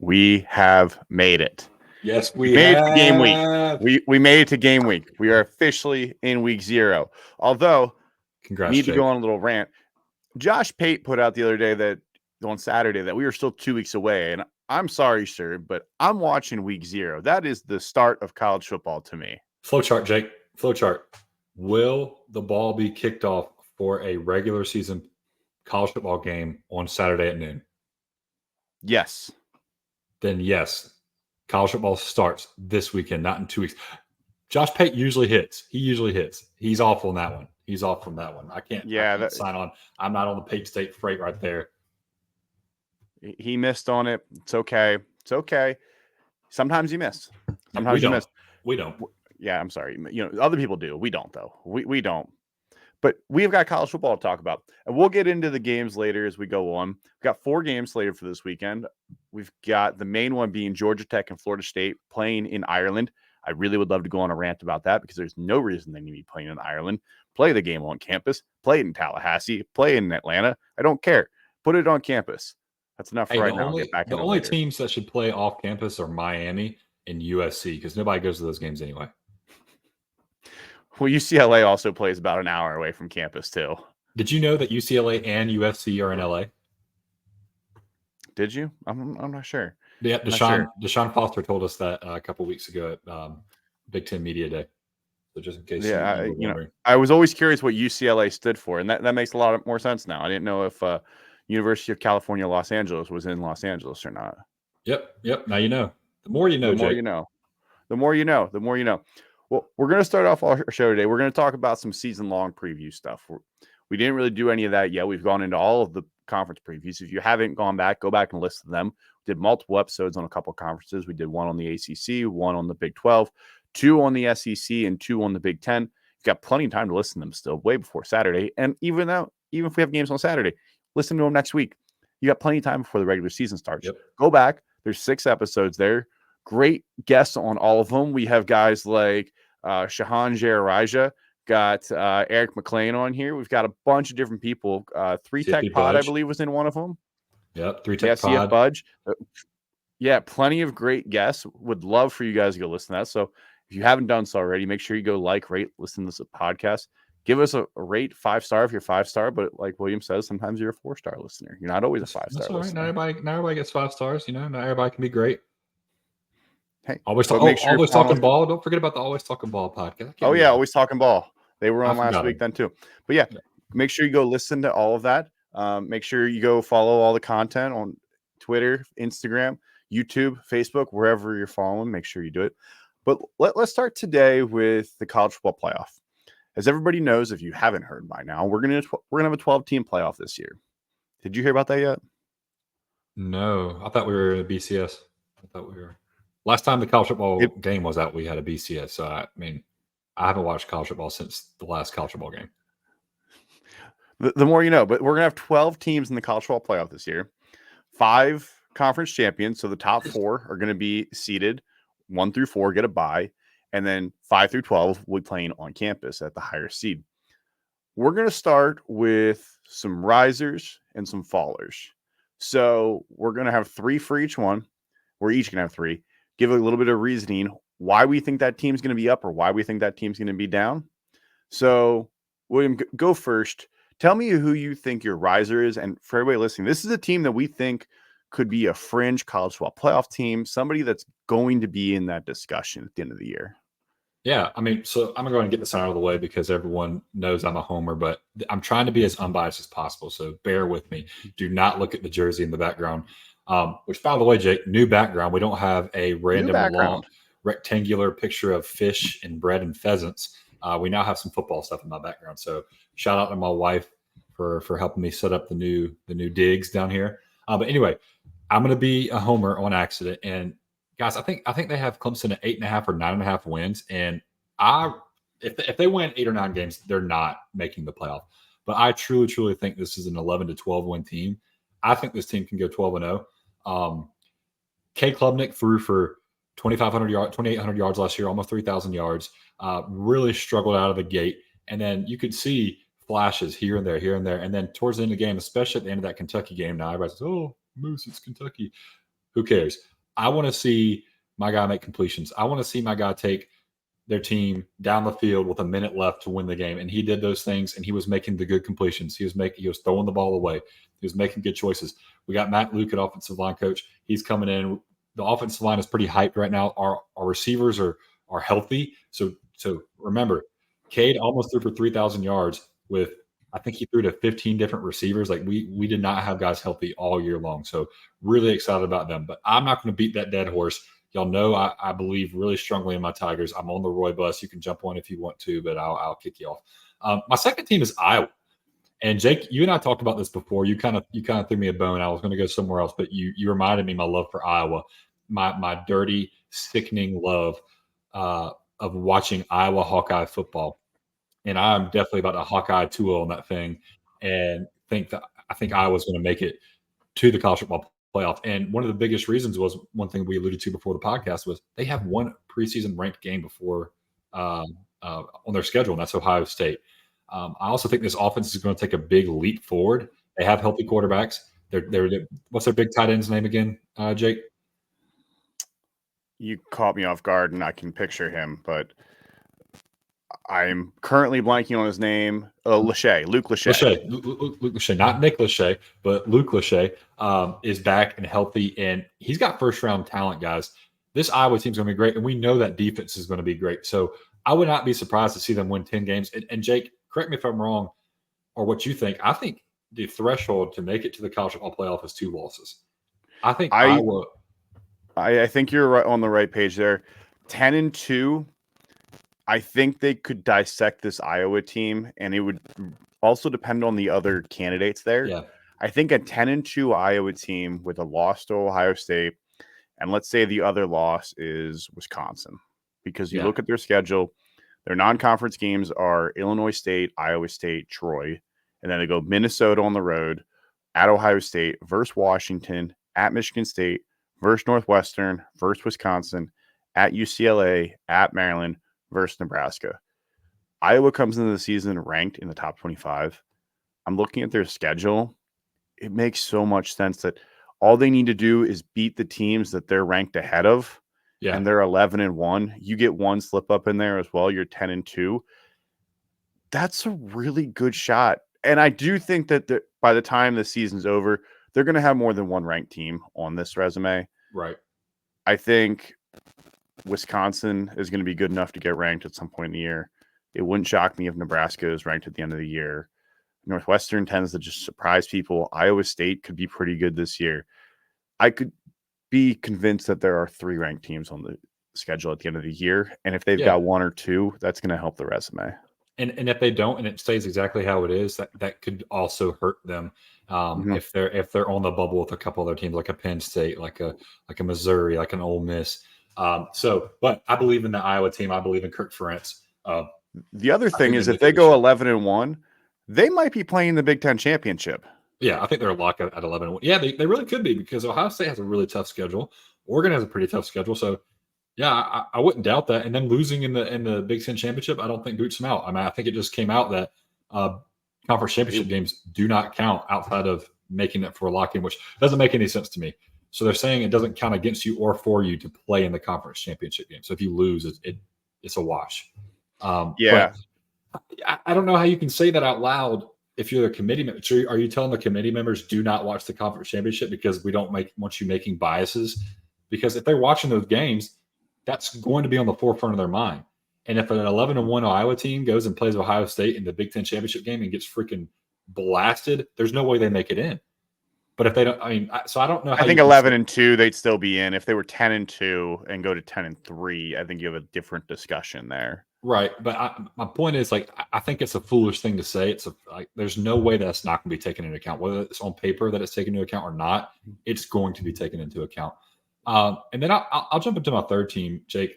We have made it. Yes, we made it to game week. We made it to game week. We are officially in week 0. Although, congrats, need to Jake. go on a little rant. Josh Pate put out the other day that on Saturday that we were still 2 weeks away. And I'm sorry, sir, but I'm watching week 0. That is the start of college football to me. Flowchart, Jake. Flowchart. Will the ball be kicked off for a regular season college football game on Saturday at noon? Yes. Then yes. College football starts this weekend, not in 2 weeks. Josh Pate usually hits. He's awful in that one. I can't sign on. I'm not on the Pate State freight right there. He missed on it. It's okay. Sometimes you miss. We don't. Yeah, I'm sorry. Other people do. We don't, though. We don't. But we've got college football to talk about. And we'll get into the games later as we go on. We've got 4 games slated for this weekend. We've got the main one being Georgia Tech and Florida State playing in Ireland. I really would love to go on a rant about that because there's no reason they need to be playing in Ireland. Play the game on campus. Play it in Tallahassee. Play it in Atlanta. I don't care. Put it on campus. That's enough for right now. The only teams that should play off campus are Miami and USC because nobody goes to those games anyway. Well, UCLA also plays about an hour away from campus, too. Did you know that UCLA and USC are in LA? Did you? I'm not sure. Yeah, Deshaun Foster told us that a couple weeks ago at Big Ten Media Day. So just in case I was always curious what UCLA stood for, and that makes a lot more sense now. I didn't know if University of California, Los Angeles was in Los Angeles or not. Yep. Now you know. The more you know, Jake. The more you know. Well, we're going to start off our show today. We're going to talk about some season-long preview stuff. We didn't really do any of that yet. We've gone into all of the conference previews. If you haven't gone back, go back and listen to them. We did multiple episodes on a couple of conferences. We did one on the ACC, one on the Big 12, 2 on the SEC, and 2 on the Big 10. You've got plenty of time to listen to them still, way before Saturday. And even if we have games on Saturday, listen to them next week. You got plenty of time before the regular season starts. Yep. Go back. There's 6 episodes there. Great guests on all of them. We have guys like Shahan Jaraja, got Eric McLean on here. We've got a bunch of different people. 3 Tech Pod, I believe, was in one of them. Yep, 3 Tech Pod. CF Budge. Yeah, plenty of great guests. Would love for you guys to go listen to that. So if you haven't done so already, make sure you go rate, listen to this podcast. Give us a rate 5-star if you're 5-star, but like William says, sometimes you're a 4-star listener. You're not always a 5-star listener. That's all right. Not everybody gets 5 stars. Not everybody can be great. Hey, always talking ball. Don't forget about the Always Talking Ball podcast. Always Talking Ball. They were on last week then too. But yeah, make sure you go listen to all of that. Make sure you go follow all the content on Twitter, Instagram, YouTube, Facebook, wherever you're following. Make sure you do it. But let's start today with the college football playoff. As everybody knows, if you haven't heard by now, we're gonna have a 12-team playoff this year. Did you hear about that yet? No, I thought we were in a BCS. Last time the college football game was out, we had a BCS. So, I haven't watched college football since the last college football game. The more you know. But we're going to have 12 teams in the college football playoff this year. 5 conference champions. So the top 4 are going to be seeded. 1 through 4 get a bye. And then 5 through 12 will be playing on campus at the higher seed. We're going to start with some risers and some fallers. So we're going to have 3 for each one. We're each going to have 3. Give a little bit of reasoning why we think that team's going to be up or why we think that team's going to be down. So, William, go first. Tell me who you think your riser is. And for everybody listening, this is a team that we think could be a fringe college football playoff team, somebody that's going to be in that discussion at the end of the year. Yeah, so I'm going to go ahead and get this out of the way because everyone knows I'm a homer, but I'm trying to be as unbiased as possible. So bear with me. Do not look at the jersey in the background. Which, by the way, Jake, new background. We don't have a random long rectangular picture of fish and bread and pheasants. We now have some football stuff in my background. So shout out to my wife for helping me set up the new digs down here. But anyway, I'm going to be a homer on accident. And guys, I think they have Clemson at 8.5 or 9.5 wins. And if they win 8 or 9 games, they're not making the playoff. But I truly think this is an 11 to 12 win team. I think this team can go 12-0. K. Klubnik threw for 2,800 yards last year, almost 3,000 yards. Really struggled out of the gate. And then you could see flashes here and there. And then towards the end of the game, especially at the end of that Kentucky game, now everybody says, oh, Moose, it's Kentucky. Who cares? I want to see my guy make completions. I want to see my guy take their team down the field with a minute left to win the game. And he did those things, and he was making the good completions. He was throwing the ball away. He was making good choices. We got Matt Luke at offensive line coach. He's coming in. The offensive line is pretty hyped right now. Our receivers are healthy. So remember, Cade almost threw for 3,000 yards with, I think he threw to 15 different receivers. Like we did not have guys healthy all year long. So really excited about them. But I'm not going to beat that dead horse. Y'all know I believe really strongly in my Tigers. I'm on the Roy bus. You can jump on if you want to, but I'll kick you off. My second team is Iowa. And Jake, you and I talked about this before. You kind of threw me a bone. I was going to go somewhere else, but you reminded me my love for Iowa, my dirty, sickening love of watching Iowa Hawkeye football. And I'm definitely about to Hawkeye 2-0 on that thing, and I think Iowa's going to make it to the college football playoff. And one of the biggest reasons was one thing we alluded to before the podcast was they have one preseason ranked game before on their schedule, and that's Ohio State. I also think this offense is going to take a big leap forward. They have healthy quarterbacks. They're what's their big tight end's name again, Jake? You caught me off guard, and I can picture him, but I'm currently blanking on his name. Luke Lachey. Luke Lachey, not Nick Lachey, but Luke Lachey is back and healthy, and he's got first-round talent, guys. This Iowa team's going to be great, and we know that defense is going to be great. So I would not be surprised to see them win 10 games. And Jake, correct me if I'm wrong or what you think. I think the threshold to make it to the college football playoff is 2 losses. I think Iowa – I think you're right on the right page there. 10-2. I think they could dissect this Iowa team, and it would also depend on the other candidates there. Yeah. I think a 10-2 Iowa team with a loss to Ohio State, and let's say the other loss is Wisconsin, because you look at their schedule, their non-conference games are Illinois State, Iowa State, Troy, and then they go Minnesota on the road, at Ohio State, versus Washington, at Michigan State, versus Northwestern, versus Wisconsin, at UCLA, at Maryland, versus Nebraska. Iowa comes into the season ranked in the top 25. I'm looking at their schedule. It makes so much sense that all they need to do is beat the teams that they're ranked ahead of. Yeah. And they're 11-1. You get one slip up in there as well. You're 10-2. That's a really good shot. And I do think that by the time the season's over, they're going to have more than one ranked team on this resume. Right. I think Wisconsin is going to be good enough to get ranked at some point in the year. It wouldn't shock me if Nebraska is ranked at the end of the year. Northwestern tends to just surprise people. Iowa State could be pretty good this year. I could be convinced that there are 3 ranked teams on the schedule at the end of the year. And if they've got 1 or 2, that's going to help the resume. And if they don't, and it stays exactly how it is, that could also hurt them if they're on the bubble with a couple other teams like a Penn State, like a Missouri, like an Ole Miss. But I believe in the Iowa team. I believe in Kirk Ferentz. The other thing is if they go 11-1, they might be playing the Big Ten championship. Yeah, I think they're a lock at 11-1. Yeah, they really could be, because Ohio State has a really tough schedule. Oregon has a pretty tough schedule. So, yeah, I wouldn't doubt that. And then losing in the Big Ten championship, I don't think boots them out. I mean, I think it just came out that conference championship games do not count outside of making it for a lock-in, which doesn't make any sense to me. So they're saying it doesn't count against you or for you to play in the conference championship game. So if you lose, it's a wash. Yeah. I don't know how you can say that out loud if you're the committee member. So are you telling the committee members do not watch the conference championship because we don't want you making biases? Because if they're watching those games, that's going to be on the forefront of their mind. And if an 11-1 Iowa team goes and plays Ohio State in the Big Ten championship game and gets freaking blasted, there's no way they make it in. But if they don't, I mean, so I don't know. I think 11-2, they'd still be in. If they were 10-2 and go to 10-3, I think you have a different discussion there. Right, but my point is, like, I think it's a foolish thing to say. There's no way that's not going to be taken into account, whether it's on paper that it's taken into account or not. It's going to be taken into account. And then I'll jump into my third team, Jake.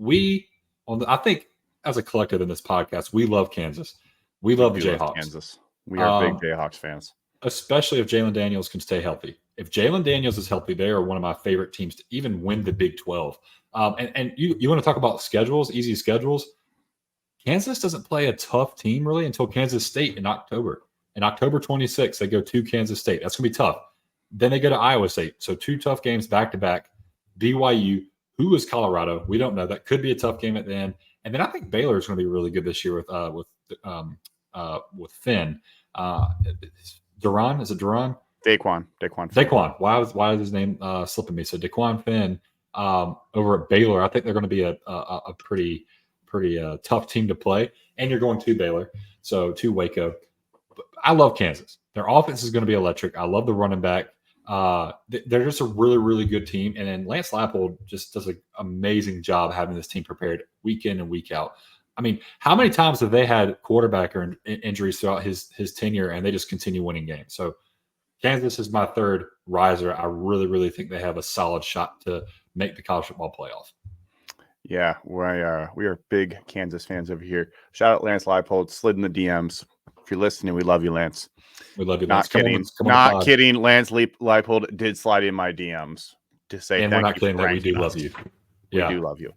I think as a collective in this podcast, we love Kansas. We love the Jayhawks. Kansas. We are big Jayhawks fans, especially if Jalen Daniels can stay healthy. If Jalen Daniels is healthy, they are one of my favorite teams to even win the Big 12. And you want to talk about schedules, easy schedules. Kansas doesn't play a tough team really until Kansas State in October. In October 26th, they go to Kansas State. That's going to be tough. Then they go to Iowa State. So 2 tough games back to back. BYU. Who is Colorado? We don't know. That could be a tough game at the end. And then I think Baylor is going to be really good this year with Finn. Duran, is it Duran? Daquan. Why is his name slipping me? So Daquan Finn over at Baylor. I think they're going to be a pretty tough team to play. And you're going to Baylor, so to Waco. But I love Kansas. Their offense is going to be electric. I love the running back. They're just a really, really good team. And then Lance Leipold just does an amazing job having this team prepared week in and week out. I mean, how many times have they had quarterback or injuries throughout his tenure, and they just continue winning games? So Kansas is my third riser. I really, really think they have a solid shot to make the college football playoff. Yeah, we are big Kansas fans over here. Shout out Lance Leipold, slid in the DMs. If you're listening, we love you, Lance. We love you, Lance. Not kidding. Lance Leipold did slide in my DMs to say and thank we're not you kidding for that we do ranking love us. you. We do love you.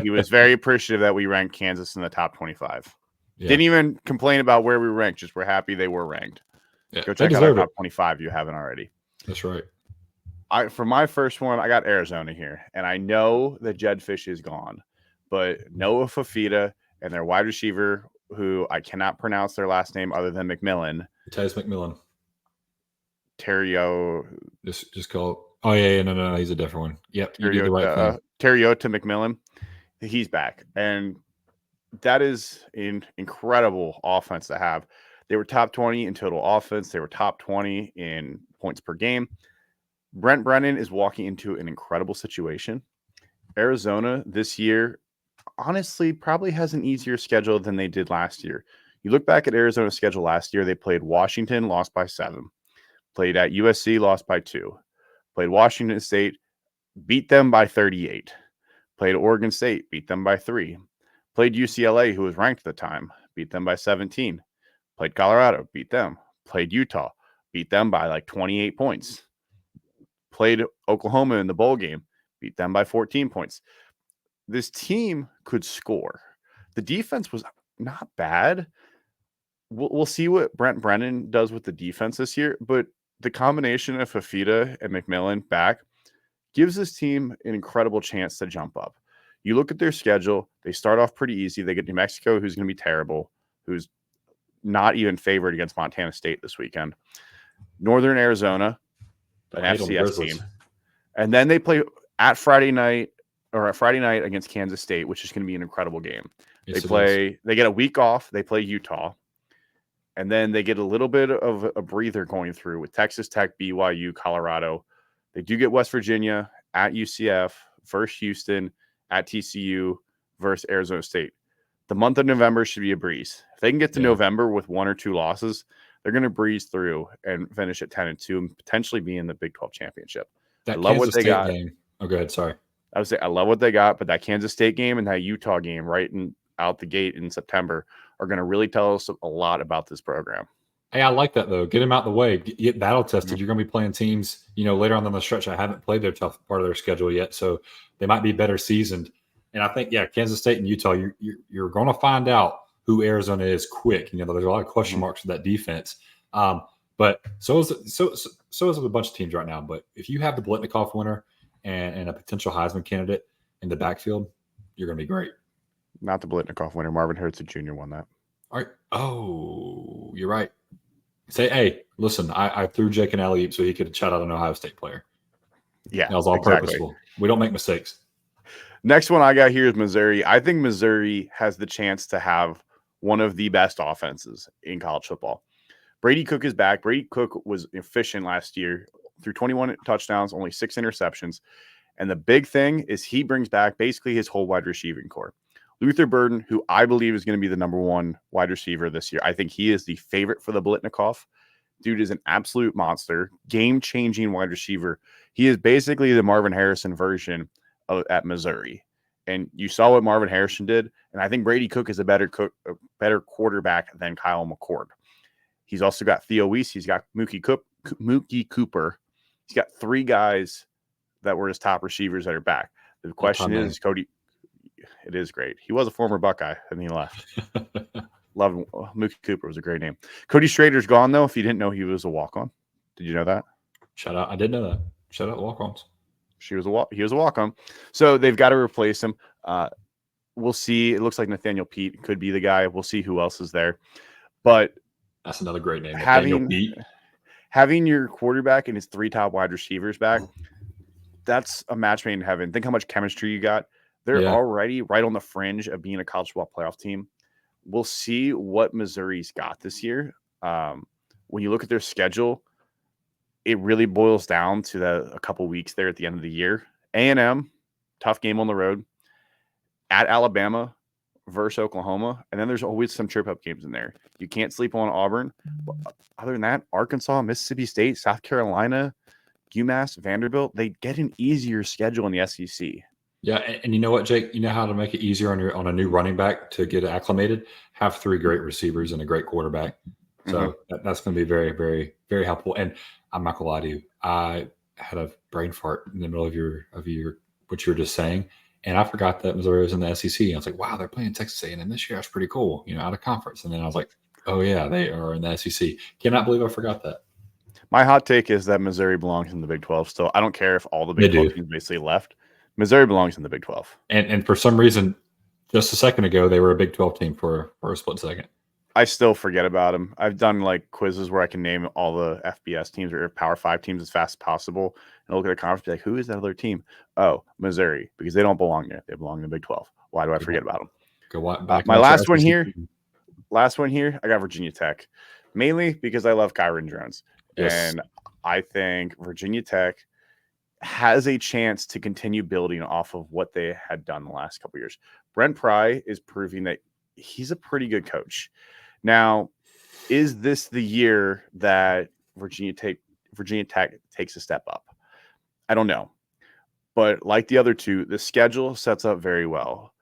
He was very appreciative that we ranked Kansas in the top 25. Yeah. Didn't even complain about where we ranked. Just we're happy they were ranked. Yeah, go check out our top 25 if you haven't already. That's right. For my first one, I got Arizona here. And I know that Jed Fish is gone. But Noah Fafita and their wide receiver, who I cannot pronounce their last name other than McMillan. Tez McMillan. Terrio. Just call. Oh, yeah, no, he's a different one. Yep, you did the right thing. Terriota McMillan. He's back. And that is an incredible offense to have. They were top 20 in total offense. They were top 20 in points per game. Brent Brennan is walking into an incredible situation. Arizona this year, honestly, probably has an easier schedule than they did last year. You look back at Arizona's schedule last year, they played Washington, lost by 7. Played at USC, lost by 2. Played Washington State, beat them by 38. Played Oregon State, beat them by 3. Played UCLA, who was ranked at the time, beat them by 17. Played Colorado, beat them. Played Utah, beat them by like 28 points. Played Oklahoma in the bowl game, beat them by 14 points. This team could score. The defense was not bad. We'll see what Brent Brennan does with the defense this year, but the combination of Fafita and McMillan back gives this team an incredible chance to jump up. You look at their schedule, they start off pretty easy. They get New Mexico, who's going to be terrible, who's not even favored against Montana State this weekend. Northern Arizona, an FCS team. And then they play at Friday night against Kansas State, which is going to be an incredible game. Yes, they get a week off. They play Utah. And then they get a little bit of a breather going through with Texas Tech, BYU, Colorado. They do get West Virginia at UCF, versus Houston, at TCU, versus Arizona State. The month of November should be a breeze. If they can get to November with 1 or 2 losses, they're going to breeze through and finish at 10-2 and potentially be in the Big 12 championship. I love what they got. Oh, go ahead. Sorry. I would say I love what they got, but that Kansas State game and that Utah game out the gate in September are going to really tell us a lot about this program. Hey, I like that, though. Get them out the way. Get battle tested. Mm-hmm. You're going to be playing teams, later on the stretch. I haven't played their tough part of their schedule yet, so they might be better seasoned. And I think, Kansas State and Utah, you're going to find out who Arizona is quick. There's a lot of question marks with that defense. But so is a bunch of teams right now. But if you have the Blitnikoff winner and a potential Heisman candidate in the backfield, you're going to be great. Not the Blitnikoff winner. Marvin Hurts Jr. won that. All right. Oh, you're right. Say, hey, listen, I threw Jake an alley-oop so he could shout out an Ohio State player. Yeah, that was all purposeful. We don't make mistakes. Next one I got here is Missouri. I think Missouri has the chance to have one of the best offenses in college football. Brady Cook is back. Brady Cook was efficient last year, threw 21 touchdowns, only 6 interceptions. And the big thing is he brings back basically his whole wide receiving core. Luther Burden, who I believe is going to be the number 1 wide receiver this year. I think he is the favorite for the Blitnikoff. Dude is an absolute monster, game-changing wide receiver. He is basically the Marvin Harrison version at Missouri. And you saw what Marvin Harrison did, and I think Brady Cook is a better quarterback than Kyle McCord. He's also got Theo Weiss. He's got Mookie Cooper. He's got 3 guys that were his top receivers that are back. The question is, Cody, it is great. He was a former Buckeye, and he left. Love him. Mookie Cooper was a great name. Cody Schrader's gone, though, if you didn't know he was a walk-on. Did you know that? Shout out. I did know that. Shout out walk-ons. He was a walk-on. So they've got to replace him. We'll see. It looks like Nathaniel Pete could be the guy. We'll see who else is there. But that's another great name. Nathaniel Pete. Having your quarterback and his 3 top wide receivers back, that's a match made in heaven. Think how much chemistry you got. They're already right on the fringe of being a college football playoff team. We'll see what Missouri's got this year. When you look at their schedule, it really boils down to a couple weeks there at the end of the year. A&M, tough game on the road. At Alabama versus Oklahoma. And then there's always some trip-up games in there. You can't sleep on Auburn. But other than that, Arkansas, Mississippi State, South Carolina, UMass, Vanderbilt, they get an easier schedule in the SEC. Yeah, and you know what, Jake? You know how to make it easier on a new running back to get acclimated? Have 3 great receivers and a great quarterback. So that's going to be very, very, very helpful. And I'm not going to lie to you. I had a brain fart in the middle of your what you were just saying. And I forgot that Missouri was in the SEC. And I was like, wow, they're playing Texas A&M this year. That's pretty cool, out of conference. And then I was like, oh, yeah, they are in the SEC. Cannot believe I forgot that. My hot take is that Missouri belongs in the Big 12 still. I don't care if all the Big 12 teams basically left. Missouri belongs in the Big 12. And for some reason, just a second ago, they were a Big 12 team for a split second. I still forget about them. I've done quizzes where I can name all the FBS teams or Power 5 teams as fast as possible and look at the conference and be like, who is that other team? Oh, Missouri, because they don't belong there. They belong in the Big 12. Why do I forget about them? Go back. My last one here, I got Virginia Tech, mainly because I love Kyron Drones. Yes. And I think Virginia Tech has a chance to continue building off of what they had done the last couple of years. Brent Pry is proving that he's a pretty good coach. Now, is this the year that Virginia Tech takes a step up? I don't know. But like the other two, the schedule sets up very well.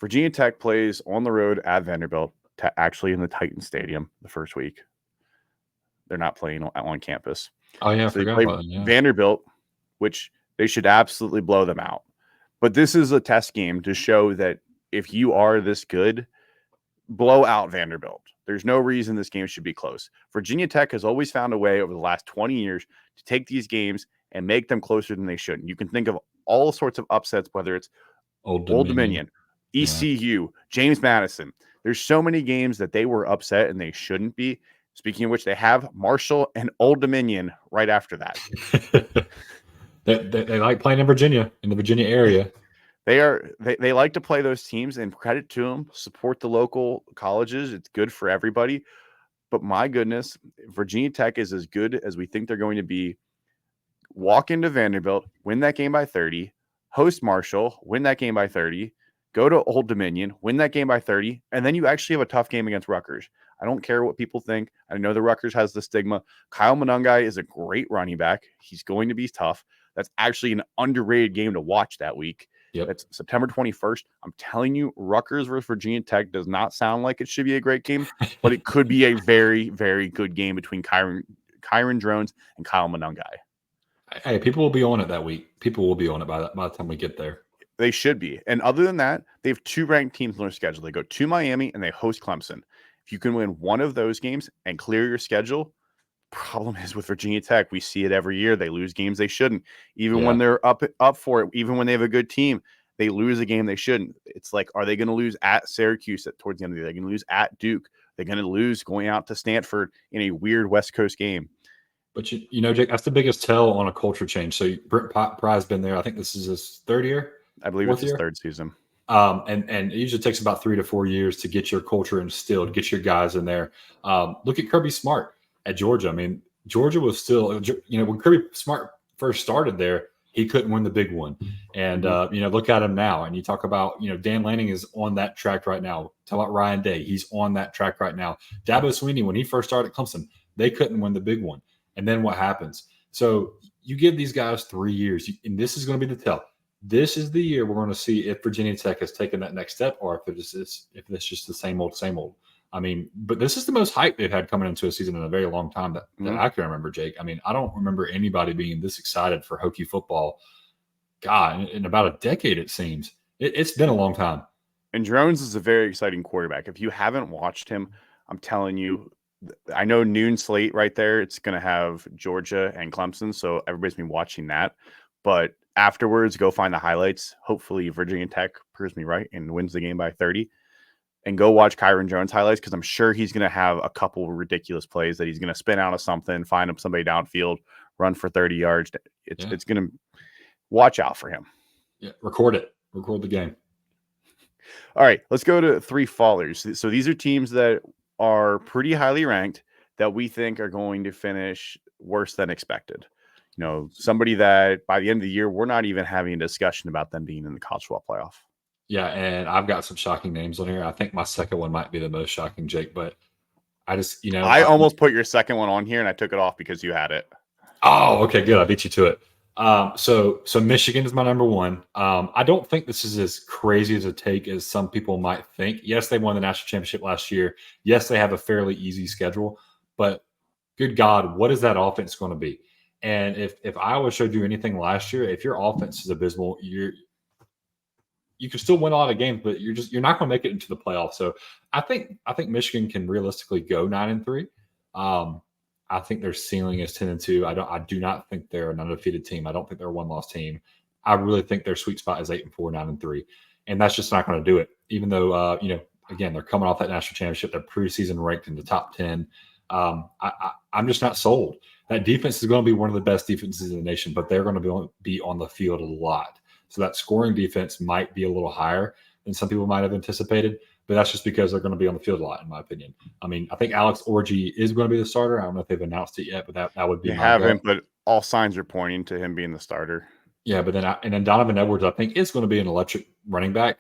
Virginia Tech plays on the road at Vanderbilt, actually in the Titan Stadium the first week. They're not playing on campus. Oh, yeah, so they play Vanderbilt, which they should absolutely blow them out. But this is a test game to show that if you are this good, blow out Vanderbilt. There's no reason this game should be close. Virginia Tech has always found a way over the last 20 years to take these games and make them closer than they should. You can think of all sorts of upsets, whether it's Old Dominion, ECU, James Madison. There's so many games that they were upset and they shouldn't be. Speaking of which, they have Marshall and Old Dominion right after that. They like playing in Virginia, in the Virginia area. They like to play those teams, and credit to them. Support the local colleges. It's good for everybody. But my goodness, Virginia Tech is as good as we think they're going to be. Walk into Vanderbilt, win that game by 30, host Marshall, win that game by 30, go to Old Dominion, win that game by 30, and then you actually have a tough game against Rutgers. I don't care what people think. I know the Rutgers has the stigma. Kyle Monangai is a great running back. He's going to be tough. That's actually an underrated game to watch that week. Yep. It's September 21st. I'm telling you, Rutgers versus Virginia Tech does not sound like it should be a great game, but it could be a very, very good game between Kyron Drones and Kyle Monangai. Hey, people will be on it that week. People will be on it by the time we get there. They should be. And other than that, they have 2 ranked teams on their schedule. They go to Miami and they host Clemson. If you can win one of those games and clear your schedule, problem is with Virginia Tech, we see it every year. They lose games they shouldn't. Even when they're up for it, even when they have a good team, they lose a game they shouldn't. It's like, are they going to lose at Syracuse towards the end of the year? They're going to lose at Duke. They're going to lose going out to Stanford in a weird West Coast game. But, you know, Jake, that's the biggest tell on a culture change. So Brent Pry's been there. I think this is his 3rd year. I believe it's his 3rd season. And it usually takes about 3 to 4 years to get your culture instilled, get your guys in there. Look at Kirby Smart at Georgia. I mean, Georgia was still, when Kirby Smart first started there, he couldn't win the big one. And, look at him now. And you talk about, Dan Lanning is on that track right now. Talk about Ryan Day. He's on that track right now. Dabo Swinney, when he first started at Clemson, they couldn't win the big one. And then what happens? So you give these guys 3 years, and this is going to be the tell. This is the year we're going to see if Virginia Tech has taken that next step, or if it's just the same old, same old. I mean, but this is the most hype they've had coming into a season in a very long time that I can remember, Jake. I mean, I don't remember anybody being this excited for Hokie football. God, in about a decade, it seems. It's been a long time. And Drones is a very exciting quarterback. If you haven't watched him, I'm telling you, I know noon slate right there. It's going to have Georgia and Clemson, so everybody's been watching that. but afterwards, go find the highlights. Hopefully, Virginia Tech proves me right and wins the game by 30. And go watch Kyron Jones highlights because I'm sure he's going to have a couple ridiculous plays that he's going to spin out of something, find him somebody downfield, run for 30 yards. It's going to watch out for him. Yeah, record it. Record the game. All right, let's go to 3 fallers. So these are teams that are pretty highly ranked that we think are going to finish worse than expected. You know, somebody that by the end of the year, we're not even having a discussion about them being in the college football playoff. Yeah, and I've got some shocking names on here. I think my second one might be the most shocking, Jake, but I just, I almost put your second one on here and I took it off because you had it. Oh, okay, good. I beat you to it. So Michigan is my number one. I don't think this is as crazy as a take as some people might think. Yes, they won the national championship last year. Yes, they have a fairly easy schedule, but good God, what is that offense going to be? And if Iowa showed you anything last year, if your offense is abysmal, you can still win a lot of games, but you're not going to make it into the playoffs. So I think Michigan can realistically go 9-3. I think their ceiling is 10-2. I do not think they're an undefeated team. I don't think they're a one-loss team. I really think their sweet spot is 8-4, 9-3, and that's just not going to do it. Even though again, they're coming off that national championship, they're preseason ranked in the top 10. I'm just not sold. That defense is going to be one of the best defenses in the nation, but they're going to be on the field a lot. So that scoring defense might be a little higher than some people might have anticipated, but that's just because they're going to be on the field a lot, in my opinion. I mean, I think Alex Orji is going to be the starter. I don't know if they've announced it yet, but that would be they haven't, but all signs are pointing to him being the starter. Yeah, but then Donovan Edwards, I think, is going to be an electric running back.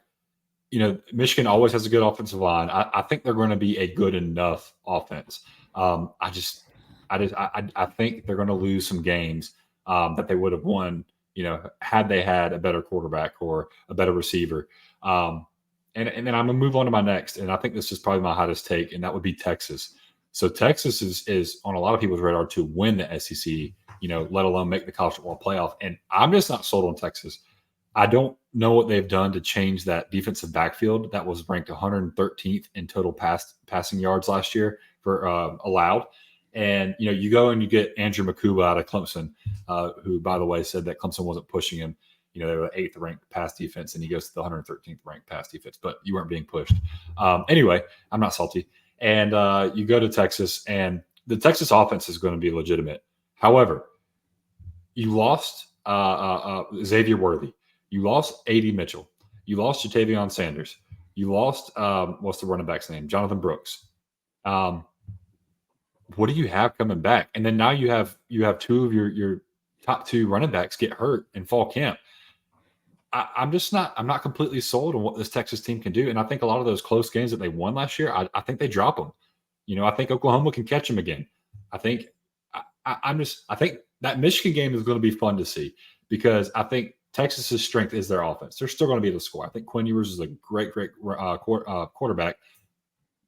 Michigan always has a good offensive line. I think they're going to be a good enough offense. I think they're going to lose some games that they would have won, had they had a better quarterback or a better receiver. And then I'm gonna move on to my next, and I think this is probably my hottest take, and that would be Texas. So Texas is on a lot of people's radar to win the SEC, let alone make the college football playoff. And I'm just not sold on Texas. I don't know what they've done to change that defensive backfield that was ranked 113th in total passing yards last year for allowed. And you go and you get Andrew Makuba out of Clemson, who, by the way, said that Clemson wasn't pushing him. They were the 8th ranked pass defense, and he goes to the 113th ranked pass defense. But you weren't being pushed. Anyway, I'm not salty. And you go to Texas, and the Texas offense is going to be legitimate. However, you lost Xavier Worthy. You lost A.D. Mitchell. You lost Jatavion Sanders. You lost what's the running back's name? Jonathan Brooks. What do you have coming back? And then now you have 2 of your top 2 running backs get hurt in fall camp. I'm not completely sold on what this Texas team can do. And I think a lot of those close games that they won last year, I think they drop them. I think Oklahoma can catch them again. I think that Michigan game is going to be fun to see because I think Texas's strength is their offense. They're still going to be able to score. I think Quinn Ewers is a great quarterback.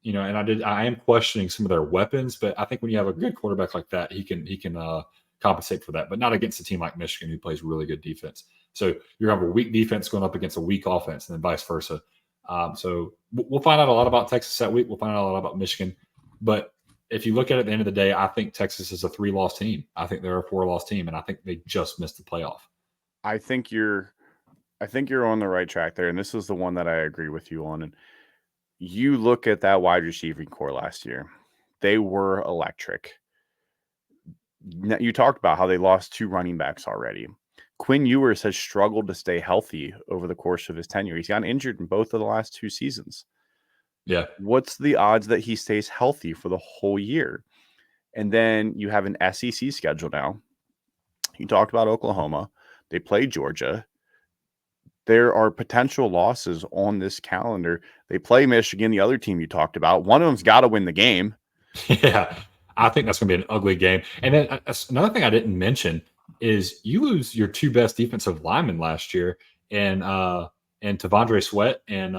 And I am questioning some of their weapons, but I think when you have a good quarterback like that, he can compensate for that, but not against a team like Michigan who plays really good defense. So you're going to have a weak defense going up against a weak offense and then vice versa. So we'll find out a lot about Texas that week. We'll find out a lot about Michigan. But if you look at it at the end of the day, I think Texas is a 3-loss team. I think they're a 4-loss team, and I think they just missed the playoff. I think you're on the right track there, and this is the one that I agree with you on. And you look at that wide receiving core last year; they were electric. You talked about how they lost 2 running backs already. Quinn Ewers has struggled to stay healthy over the course of his tenure. He's gotten injured in both of the last 2 seasons. Yeah. What's the odds that he stays healthy for the whole year? And then you have an SEC schedule now. You talked about Oklahoma. They play Georgia. There are potential losses on this calendar. They play Michigan, the other team you talked about. One of them's got to win the game. Yeah, I think that's going to be an ugly game. And then another thing I didn't mention is you lose your 2 best defensive linemen last year, and Tavondre Sweat and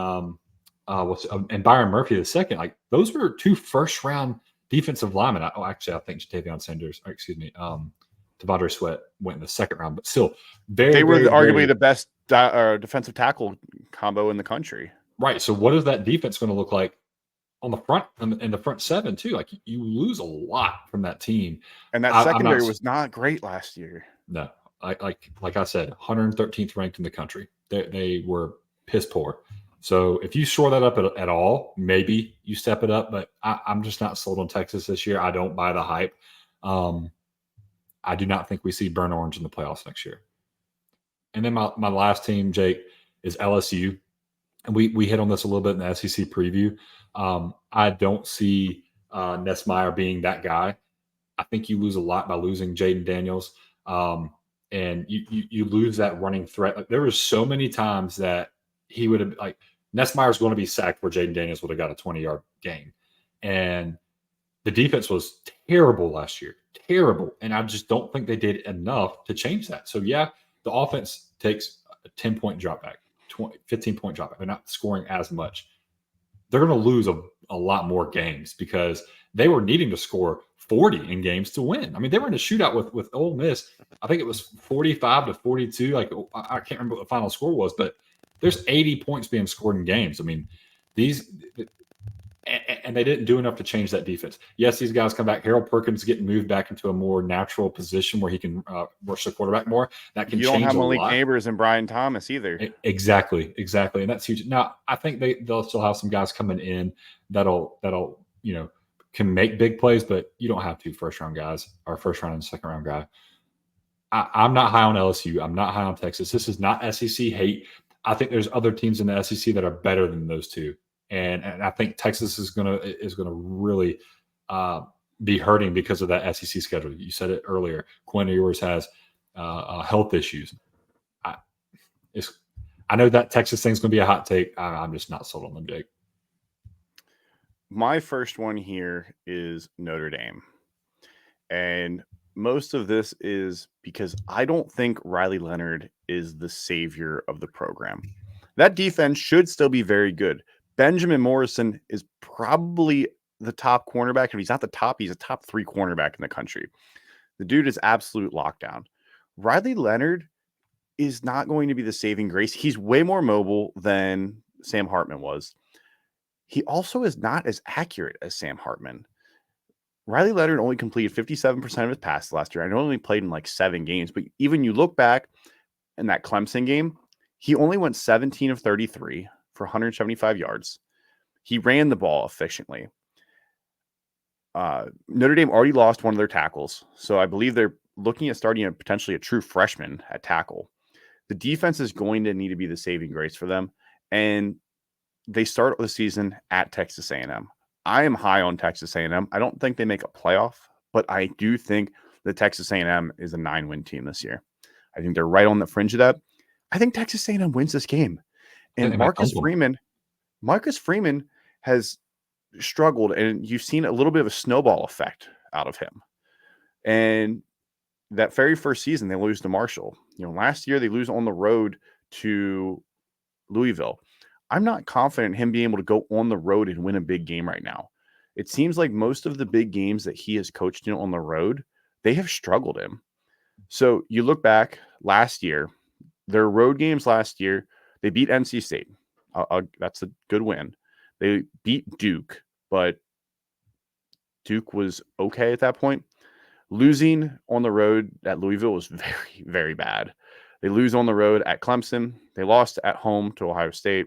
Byron Murphy the second. Like those were 2 first-round defensive linemen. I think Jatavion Sanders. Tavondre Sweat went in the second round, but still, they were arguably the best defensive tackle combo in the country. Right. So what is that defense going to look like on the front and the front 7 too? Like you lose a lot from that team, and that secondary was not great last year. No, like I said, 113th ranked in the country. They were piss poor. So if you shore that up at all, maybe you step it up. But I'm just not sold on Texas this year. I don't buy the hype. I do not think we see burnt orange in the playoffs next year. And then my last team, Jake, is LSU. And we hit on this a little bit in the SEC preview. I don't see Nessmeyer being that guy. I think you lose a lot by losing Jaden Daniels. And you lose that running threat. Like, there were so many times that he would have, like, Nessmeyer's going to be sacked where Jaden Daniels would have got a 20-yard gain. And the defense was terrible last year. Terrible. And I just don't think they did enough to change that. So, yeah, the offense takes a 10-point drop back, 15-point drop back. They're not scoring as much. They're going to lose a lot more games because they were needing to score 40 in games to win. I mean, they were in a shootout with Ole Miss. I think it was 45-42. Like, I can't remember what the final score was, but there's 80 points being scored in games. I mean, and they didn't do enough to change that defense. Yes, these guys come back. Harold Perkins getting moved back into a more natural position where he can rush the quarterback more. That can change a lot. You don't have Malik Neighbors and Brian Thomas either. Exactly. And that's huge. Now, I think they'll still have some guys coming in that'll can make big plays, but you don't have to first-round guys or first-round and second-round guy. I'm not high on LSU. I'm not high on Texas. This is not SEC hate. I think there's other teams in the SEC that are better than those two. And I think Texas is gonna really be hurting because of that SEC schedule. You said it earlier. Quinn Ewers has health issues. I know that Texas thing's going to be a hot take. I'm just not sold on them, Jake. My first one here is Notre Dame. And most of this is because I don't think Riley Leonard is the savior of the program. That defense should still be very good. Benjamin Morrison is probably the top cornerback. If he's not the top, he's a top 3 cornerback in the country. The dude is absolute lockdown. Riley Leonard is not going to be the saving grace. He's way more mobile than Sam Hartman was. He also is not as accurate as Sam Hartman. Riley Leonard only completed 57% of his passes last year. I know he only played in like 7 games, but even you look back in that Clemson game, he only went 17 of 33 for 175 yards. He ran the ball efficiently. Notre Dame already lost one of their tackles, so I believe they're looking at starting potentially a true freshman at tackle. The defense is going to need to be the saving grace for them, and they start the season at Texas A&M. I am high on Texas A&M. I don't think they make a playoff, but I do think that Texas A&M is a 9-win team this year. I think they're right on the fringe of that. I think Texas A&M wins this game. And Marcus Freeman has struggled, and you've seen a little bit of a snowball effect out of him. And that very first season, they lose to Marshall. Last year they lose on the road to Louisville. I'm not confident in him being able to go on the road and win a big game right now. It seems like most of the big games that he has coached in on the road, they have struggled him. So you look back last year, their road games last year, they beat NC State. That's a good win. They beat Duke, but Duke was okay at that point. Losing on the road at Louisville was very, very bad. They lose on the road at Clemson. They lost at home to Ohio State.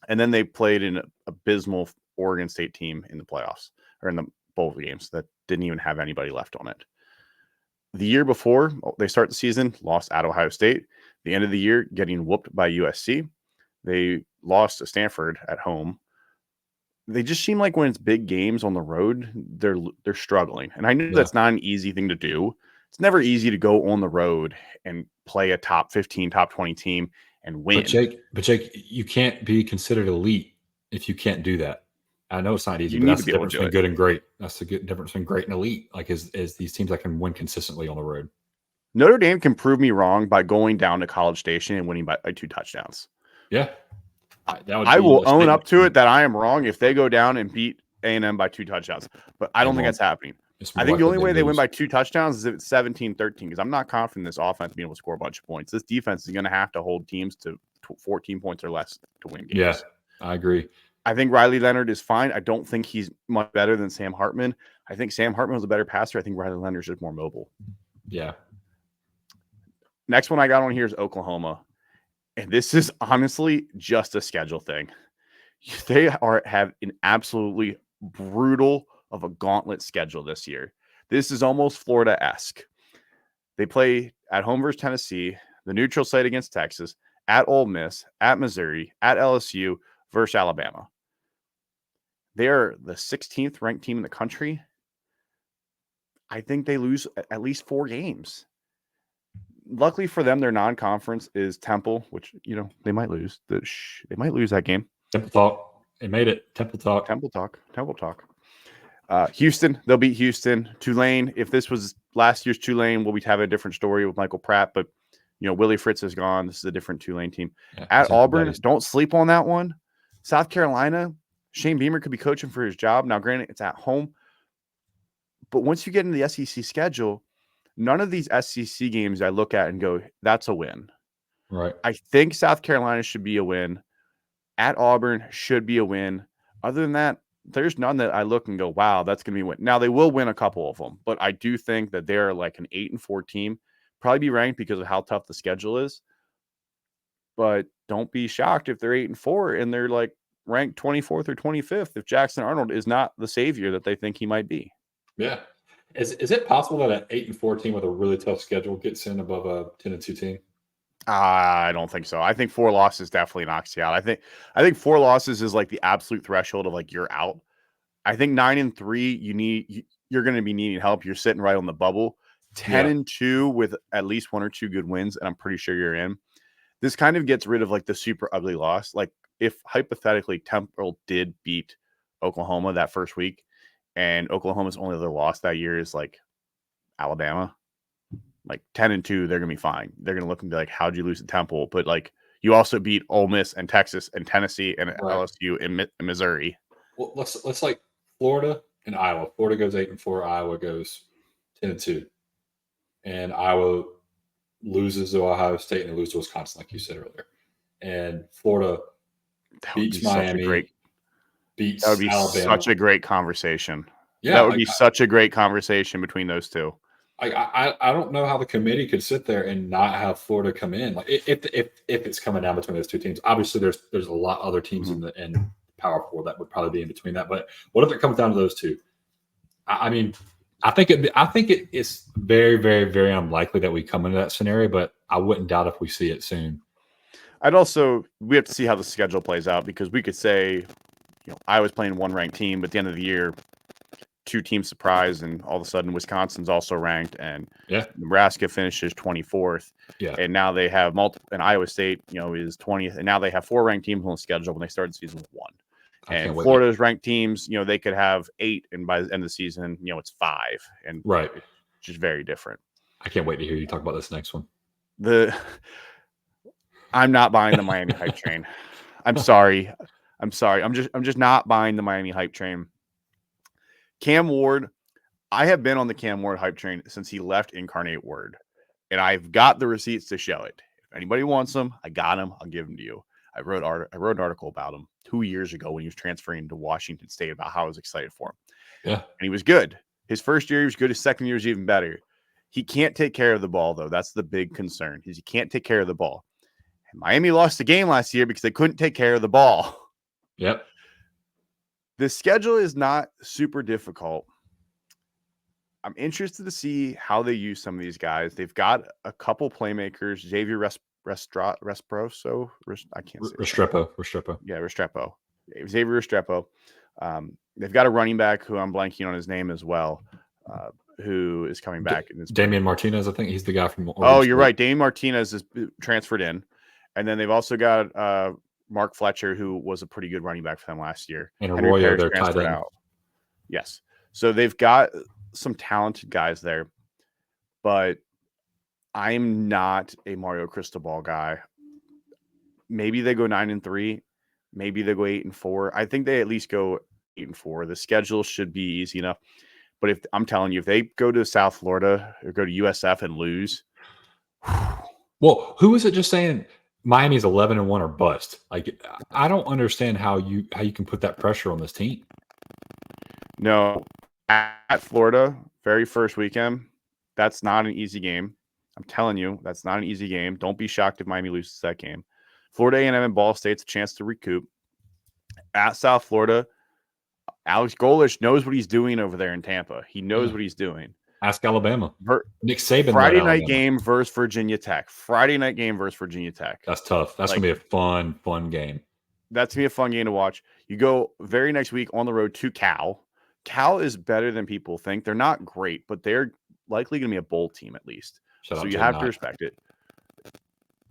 And then they played an abysmal Oregon State team in the playoffs or in the bowl games that didn't even have anybody left on it. The year before they start the season, lost at Ohio State. The end of the year, getting whooped by USC. They lost to Stanford at home. They just seem like when it's big games on the road, they're struggling. And I know that's not an easy thing to do. It's never easy to go on the road and play a top 15, top 20 team and win. But Jake, you can't be considered elite if you can't do that. I know it's not easy, but that's the difference between good and great. That's the good difference between great and elite. Like is these teams that can win consistently on the road. Notre Dame can prove me wrong by going down to College Station and winning by 2 touchdowns. Yeah. I will own up to it that I am wrong if they go down and beat A&M by 2 touchdowns. But I don't think that's happening. I think the only way they win by 2 touchdowns is if it's 17-13, because I'm not confident in this offense being able to score a bunch of points. This defense is going to have to hold teams to 14 points or less to win games. Yeah, I agree. I think Riley Leonard is fine. I don't think he's much better than Sam Hartman. I think Sam Hartman was a better passer. I think Riley Leonard is just more mobile. Yeah. Next one I got on here is Oklahoma. And this is honestly just a schedule thing. They have an absolutely brutal of a gauntlet schedule this year. This is almost Florida-esque. They play at home versus Tennessee, the neutral site against Texas, at Ole Miss, at Missouri, at LSU versus Alabama. They are the 16th ranked team in the country. I think they lose at least 4 games. Luckily for them, their non-conference is Temple, which, they might lose. They might lose that game. Temple Talk. They made it. Temple Talk. Houston, they'll beat Houston. Tulane, if this was last year's Tulane, we'll be having a different story with Michael Pratt. But, Willie Fritz is gone. This is a different Tulane team. Yeah, at Auburn, don't sleep on that one. South Carolina, Shane Beamer could be coaching for his job. Now, granted, it's at home. But once you get into the SEC schedule, none of these SEC games I look at and go, that's a win. Right. I think South Carolina should be a win. At Auburn should be a win. Other than that, there's none that I look and go, wow, that's going to be a win. Now, they will win a couple of them, but I do think that they're like an 8-4 team. Probably be ranked because of how tough the schedule is. But don't be shocked if they're 8-4 and they're like ranked 24th or 25th if Jackson Arnold is not the savior that they think he might be. Yeah. Is it possible that an 8-4 team with a really tough schedule gets in above a 10-2 team? I don't think so. I think 4 losses definitely knocks you out. I think 4 losses is like the absolute threshold of like you're out. I think 9-3 you're going to be needing help. You're sitting right on the bubble. 10-2 with at least 1 or 2 good wins, and I'm pretty sure you're in. This kind of gets rid of like the super ugly loss. Like if hypothetically Temple did beat Oklahoma that first week, and Oklahoma's only other loss that year is like Alabama, like 10-2, they're gonna be fine. They're gonna look and be like, "How'd you lose to Temple?" But like you also beat Ole Miss and Texas and Tennessee and LSU and Missouri. Well, let's like Florida and Iowa. Florida goes 8-4. Iowa goes 10-2, and Iowa loses to Ohio State and they lose to Wisconsin, like you said earlier. And Florida beats Miami. Beats that would be Alabama. Such a great conversation. Yeah, that would be such a great conversation between those two. I don't know how the committee could sit there and not have Florida come in. Like if it's coming down between those two teams, obviously there's a lot of other teams in Power 4 that would probably be in between that. But what if it comes down to those two? I mean, I think it is very, very, very unlikely that we come into that scenario, but I wouldn't doubt if we see it soon. We have to see how the schedule plays out, because we could say, I was playing 1 ranked team, but at the end of the year, 2 teams surprise, and all of a sudden Wisconsin's also ranked, and Nebraska finishes 24th. Yeah. And now they have and Iowa State, is 20th, and now they have 4 ranked teams on the schedule when they started season with 1. And Florida's ranked teams, they could have 8, and by the end of the season, it's 5. And right. It's just very different. I can't wait to hear you talk about this next one. I'm not buying the Miami hype train. I'm sorry. I'm just not buying the Miami hype train. Cam Ward, I have been on the Cam Ward hype train since he left Incarnate Word, and I've got the receipts to show it. If anybody wants them, I got them. I'll give them to you. I wrote an article about him 2 years ago when he was transferring to Washington State about how I was excited for him. Yeah. And he was good. His first year, he was good. His second year is even better. He can't take care of the ball, though. That's the big concern. He can't take care of the ball. And Miami lost the game last year because they couldn't take care of the ball. Yep. The schedule is not super difficult. I'm interested to see how they use some of these guys. They've got a couple playmakers. Xavier Restrepo. I can't say Restrepo. Yeah, Restrepo. Xavier Restrepo. They've got a running back who I'm blanking on his name as well, who is coming back. Damian Martinez, I think he's the guy from Oregon Oh, State. You're right. Damian Martinez is transferred in. And then they've also got Mark Fletcher, who was a pretty good running back for them last year. And Arroyo, they're tied in. Yes. So they've got some talented guys there, but I'm not a Mario Cristobal guy. Maybe they go 9-3. Maybe they go 8-4. I think they at least go 8-4. The schedule should be easy enough. But if I'm telling you, if they go to South Florida or go to USF and lose. Well, who was it just saying Miami's 11-1 or bust? Like, I don't understand how you can put that pressure on this team. No, at Florida, very first weekend, that's not an easy game. I'm telling you, that's not an easy game. Don't be shocked if Miami loses that game. Florida A&M and Ball State's a chance to recoup. At South Florida, Alex Golesh knows what he's doing over there in Tampa. He knows what he's doing. Ask Alabama. Nick Saban. Friday night game versus Virginia Tech. That's tough. That's going to be a fun game. That's going to be a fun game to watch. You go very next week on the road to Cal. Cal is better than people think. They're not great, but they're likely going to be a bowl team at least. So you have to respect it.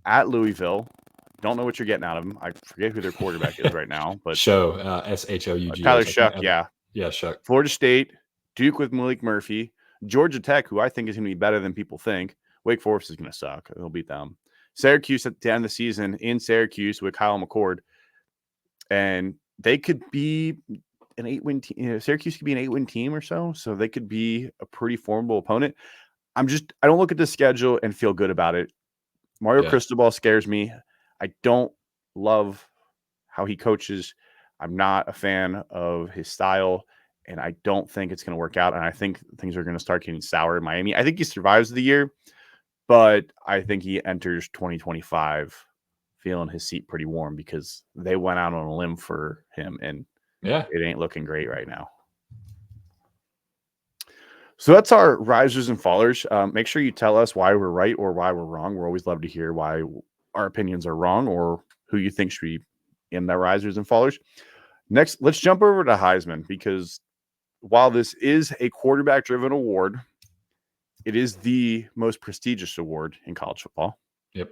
At Louisville, don't know what you're getting out of them. I forget who their quarterback is right now, but Shough. Tyler Shough, yeah, Shough. Florida State, Duke with Malik Murphy, Georgia Tech, who I think is going to be better than people think. Wake Forest is going to suck. They'll beat them. Syracuse at the end of the season in Syracuse with Kyle McCord, and they could be an 8-win team. Syracuse could be an 8-win team or so they could be a pretty formidable opponent. I don't look at the schedule and feel good about it. Mario Cristobal scares me. I don't love how he coaches. I'm not a fan of his style, and I don't think it's going to work out. And I think things are going to start getting sour in Miami. I think he survives the year, but I think he enters 2025 feeling his seat pretty warm because they went out on a limb for him, and it ain't looking great right now. So that's our risers and fallers. Make sure you tell us why we're right or why we're wrong. We're always love to hear why our opinions are wrong or who you think should be in the risers and fallers. Next, let's jump over to Heisman, because while this is a quarterback-driven award, it is the most prestigious award in college football. Yep.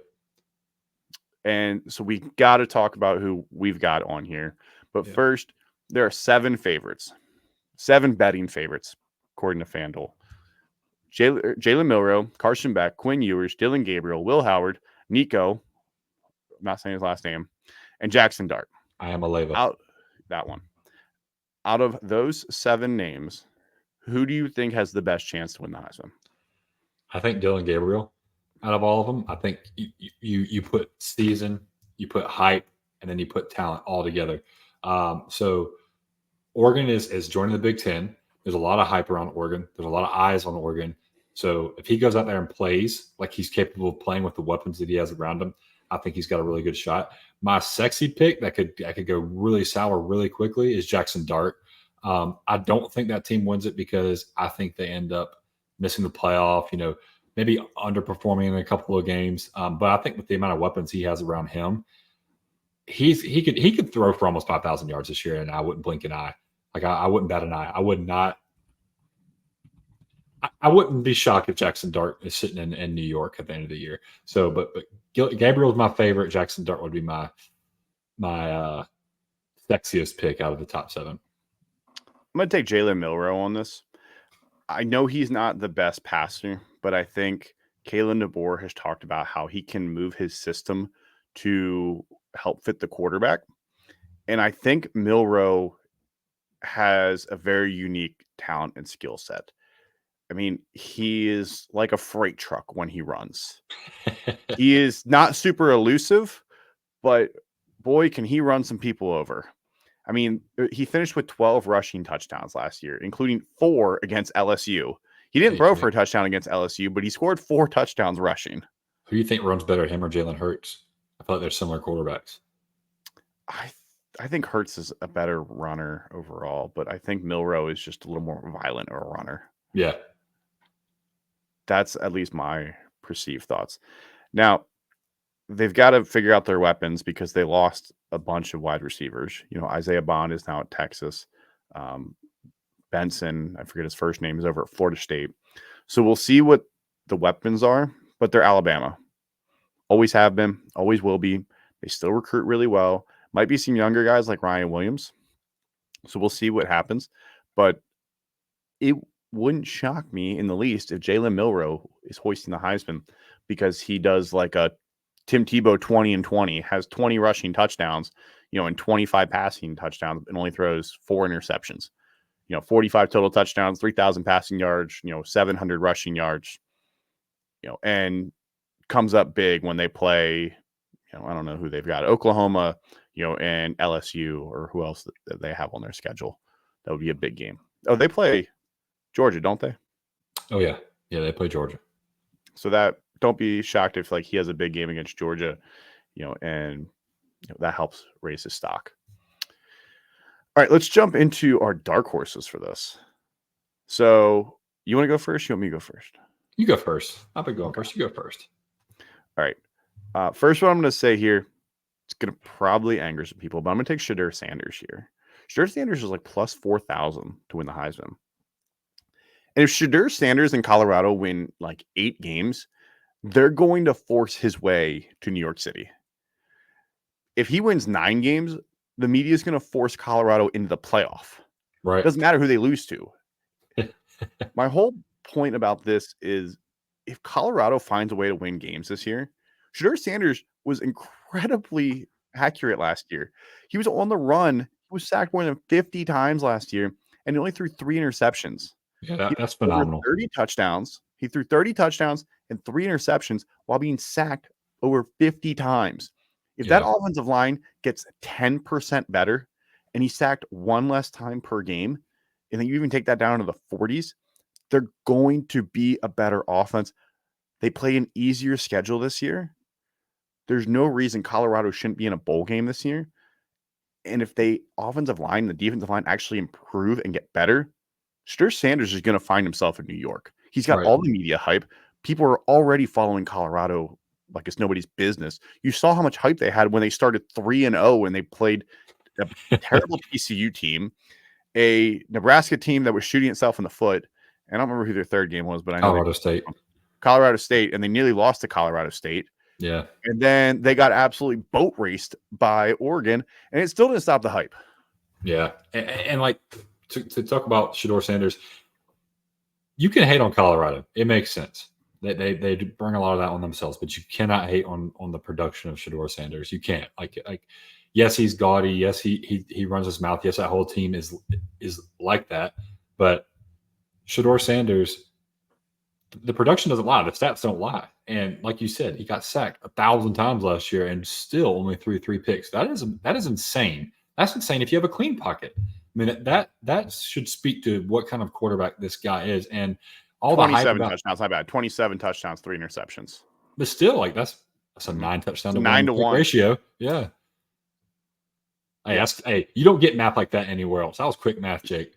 And so we got to talk about who we've got on here. But first, there are 7 favorites, 7 betting favorites, according to FanDuel. Jalen Milroe, Carson Beck, Quinn Ewers, Dillon Gabriel, Will Howard, Nico, I'm not saying his last name, and Jaxson Dart. Iamaleava. That one. Out of those 7 names, who do you think has the best chance to win the Heisman? I think Dillon Gabriel. Out of all of them, I think you put season, you put hype, and then you put talent all together. So Oregon is joining the Big Ten. There's a lot of hype around Oregon. There's a lot of eyes on Oregon. So if he goes out there and plays like he's capable of playing with the weapons that he has around him, I think he's got a really good shot. My sexy pick that could go really sour really quickly is Jaxson Dart. I don't think that team wins it because I think they end up missing the playoff, maybe underperforming in a couple of games. But I think with the amount of weapons he has around him, he could throw for almost 5,000 yards this year, and I wouldn't blink an eye. Like I wouldn't bat an eye. I wouldn't be shocked if Jaxson Dart is sitting in New York at the end of the year. So, but Gabriel's my favorite. Jaxson Dart would be my sexiest pick out of the top 7. I'm going to take Jalen Milroe on this. I know he's not the best passer, but I think Kalen DeBoer has talked about how he can move his system to help fit the quarterback. And I think Milroe has a very unique talent and skill set. I mean, he is like a freight truck when he runs. He is not super elusive, but boy, can he run some people over. I mean, he finished with 12 rushing touchdowns last year, including 4 against LSU. He didn't throw for a touchdown against LSU, but he scored 4 touchdowns rushing. Who do you think runs better, him or Jalen Hurts? I feel like they're similar quarterbacks. I think Hurts is a better runner overall, but I think Milroe is just a little more violent of a runner. Yeah. That's at least my perceived thoughts. Now, they've got to figure out their weapons because they lost a bunch of wide receivers. Isaiah Bond is now at Texas. Benson, I forget his first name, is over at Florida State. So we'll see what the weapons are, but they're Alabama. Always have been, always will be. They still recruit really well. Might be some younger guys like Ryan Williams. So we'll see what happens. But it wouldn't shock me in the least if Jalen Milroe is hoisting the Heisman because he does like a Tim Tebow 20-20, has 20 rushing touchdowns, and 25 passing touchdowns, and only throws 4 interceptions. 45 total touchdowns, 3,000 passing yards, 700 rushing yards, and comes up big when they play, I don't know who they've got, Oklahoma, and LSU or who else that they have on their schedule. That would be a big game. Oh, they play Georgia, don't they? Oh, yeah. Yeah, they play Georgia. So that don't be shocked if like he has a big game against Georgia, and that helps raise his stock. All right, let's jump into our dark horses for this. So you want to go first? You want me to go first? You go first. I'll be going first. You go first. All right. First, what I'm going to say here, it's going to probably anger some people, but I'm going to take Shedeur Sanders here. Shedeur Sanders is like plus 4,000 to win the Heisman. And if Shedeur Sanders and Colorado win like 8 games, they're going to force his way to New York City. If he wins 9 games, the media is going to force Colorado into the playoff. Right. It doesn't matter who they lose to. My whole point about this is if Colorado finds a way to win games this year, Shedeur Sanders was incredibly accurate last year. He was on the run. He was sacked more than 50 times last year, and he only threw 3 interceptions. Yeah, that's phenomenal. 30 touchdowns. He threw 30 touchdowns and 3 interceptions while being sacked over 50 times. If that offensive line gets 10% better and he sacked 1 less time per game, and then you even take that down to the 40s, they're going to be a better offense. They play an easier schedule this year. There's no reason Colorado shouldn't be in a bowl game this year. And if the offensive line, the defensive line actually improve and get better, Shedeur Sanders is going to find himself in New York. He's got all the media hype. People are already following Colorado like it's nobody's business. You saw how much hype they had when they started 3-0 and they played a terrible TCU team, a Nebraska team that was shooting itself in the foot. I don't remember who their third game was, but I know Colorado State, and they nearly lost to Colorado State. Yeah. And then they got absolutely boat raced by Oregon, and it still didn't stop the hype. Yeah. And like to talk about Shedeur Sanders, you can hate on Colorado. It makes sense. They bring a lot of that on themselves, but you cannot hate on the production of Shedeur Sanders. You can't. Like yes, he's gaudy. Yes, he runs his mouth. Yes, that whole team is like that. But Shedeur Sanders, the production doesn't lie. The stats don't lie. And like you said, he got sacked 1,000 times last year and still only threw 3 picks. That is insane. That's insane if you have a clean pocket. I mean, that should speak to what kind of quarterback this guy is. And all 27 touchdowns, not bad. 27 touchdowns, 3 interceptions. But still, like that's a 9 touchdown to 9-1 ratio. Yeah. Hey, you don't get math like that anywhere else. That was quick math, Jake.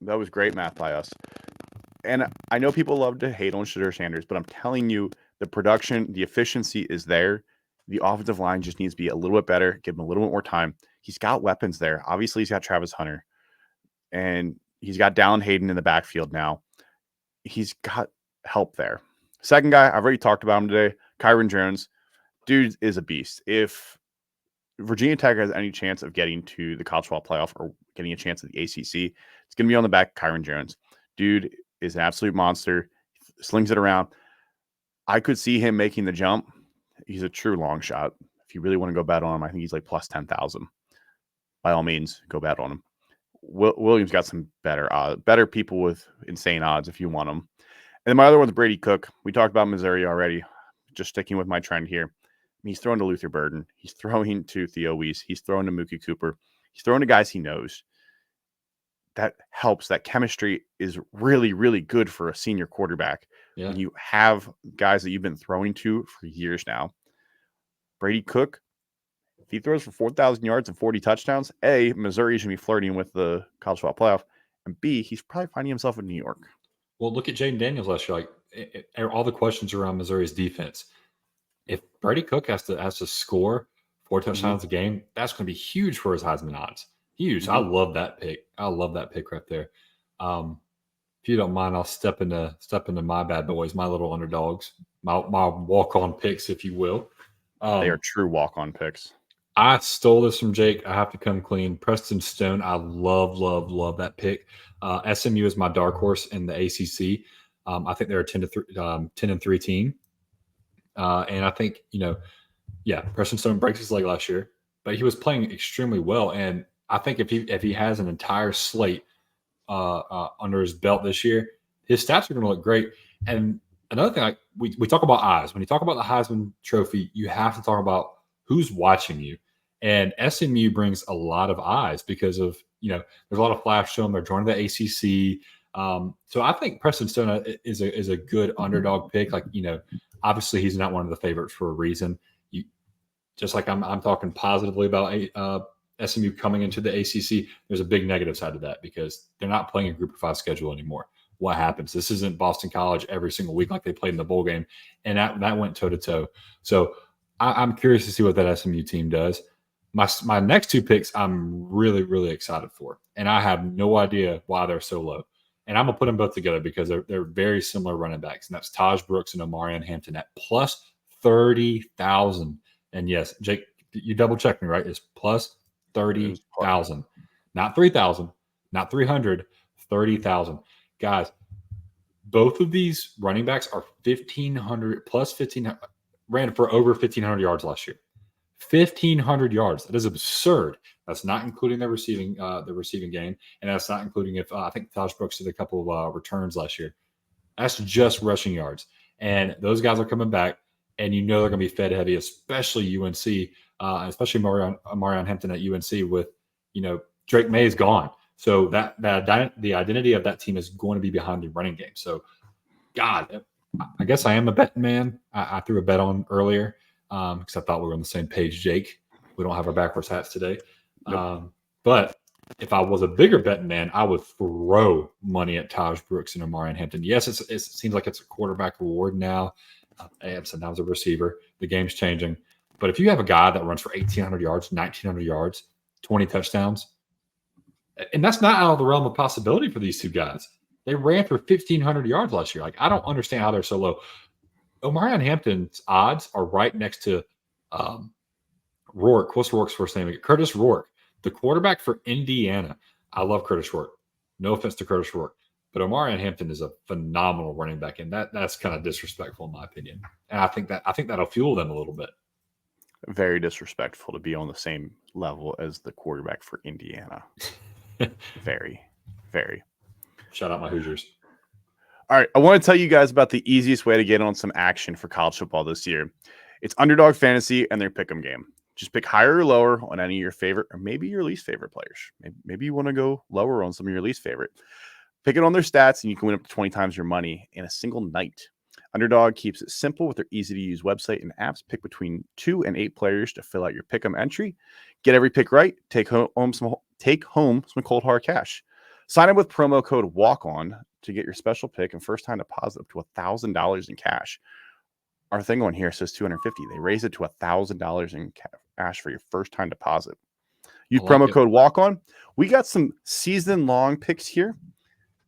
That was great math by us. And I know people love to hate on Shedeur Sanders, but I'm telling you, the production, the efficiency is there. The offensive line just needs to be a little bit better, give him a little bit more time. He's got weapons there. Obviously, he's got Travis Hunter, and he's got Dallin Hayden in the backfield now. He's got help there. Second guy, I've already talked about him today, Kyron Jones. Dude is a beast. If Virginia Tech has any chance of getting to the college football playoff or getting a chance at the ACC, it's going to be on the back of Kyron Jones. Dude is an absolute monster. Slings it around. I could see him making the jump. He's a true long shot. If you really want to go bet on him, I think he's like plus 10,000. By all means, go bet on him. Williams got some better people with insane odds if you want them. And then my other one's Brady Cook. We talked about Missouri already. Just sticking with my trend here. He's throwing to Luther Burden. He's throwing to Theo Weiss. He's throwing to Mookie Cooper. He's throwing to guys he knows. That helps. That chemistry is really, really good for a senior quarterback. Yeah. When you have guys that you've been throwing to for years now. Brady Cook, if he throws for 4,000 yards and 40 touchdowns, A, Missouri should be flirting with the college football playoff, and B, he's probably finding himself in New York. Well, look at Jaden Daniels last year. Like all the questions around Missouri's defense. If Brady Cook has to score 4 touchdowns a game, that's going to be huge for his Heisman odds. Huge. I love that pick. I love that pick right there. If you don't mind, I'll step into my bad boys, my little underdogs, my walk-on picks, if you will. They are true walk-on picks. I stole this from Jake. I have to come clean. Preston Stone, I love that pick. SMU is my dark horse in the ACC. I think they're a 10-3 team. And I think, Preston Stone breaks his leg last year, but he was playing extremely well. And I think if he has an entire slate under his belt this year, his stats are going to look great. And another thing, we talk about eyes. When you talk about the Heisman Trophy, you have to talk about who's watching you. And SMU brings a lot of eyes because of, there's a lot of flash to them. They're joining the ACC. So I think Preston Stone is a good underdog pick. Obviously, he's not one of the favorites for a reason. You just like I'm talking positively about SMU coming into the ACC. There's a big negative side to that because they're not playing a Group of 5 schedule anymore. What happens? This isn't Boston College every single week like they played in the bowl game, and that went toe to toe. So I'm curious to see what that SMU team does. My next 2 picks, I'm really, really excited for, and I have no idea why they're so low. And I'm gonna put them both together because they're very similar running backs, and that's Taj Brooks and Omarion Hampton at plus 30,000. And yes, Jake, you double check me, right? It's plus 30,000, not 3,000, not 300, 30,000. Guys, both of these running backs are 1,500 plus 1,500, ran for over 1,500 yards last year. 1,500 yards. That is absurd. That's not including the receiving game, and that's not including if I think Taj Brooks did a couple of returns last year. That's just rushing yards, and those guys are coming back, and you know they're going to be fed heavy, especially UNC, especially Omarion Hampton at UNC with Drake May is gone. So the identity of that team is going to be behind the running game. So, God, I guess I am a betting man. I threw a bet on earlier because I thought we were on the same page, Jake. We don't have our backwards hats today. Nope. But if I was a bigger betting man, I would throw money at Taj Brooks and Omarion Hampton. Yes, it seems like it's a quarterback reward now. And sometimes a receiver. The game's changing. But if you have a guy that runs for 1,800 yards, 1,900 yards, 20 touchdowns, and that's not out of the realm of possibility for these 2 guys. They ran for 1,500 yards last year. Like, I don't understand how they're so low. Omarion Hampton's odds are right next to Rourke. What's Rourke's first name? Curtis Rourke, the quarterback for Indiana. I love Curtis Rourke. No offense to Curtis Rourke. But Omarion Hampton is a phenomenal running back, and that's kind of disrespectful in my opinion. And I think that'll fuel them a little bit. Very disrespectful to be on the same level as the quarterback for Indiana. Very, very. Shout out my Hoosiers. All right, I want to tell you guys about the easiest way to get on some action for college football this year. It's Underdog Fantasy and their pick'em game. Just pick higher or lower on any of your favorite or maybe your least favorite players. Maybe you want to go lower on some of your least favorite. Pick it on their stats, and you can win up to 20 times your money in a single night. Underdog keeps it simple with their easy-to-use website and apps. Pick between 2 and 8 players to fill out your pick'em entry. Get every pick right. Take home some cold hard cash. Sign up with promo code WALK-ON to get your special pick and first time deposit up to $1,000 in cash. Our thing on here says $250. They raise it to $1,000 in cash for your first time deposit. Use promo code WALK-ON. We got some season-long picks here.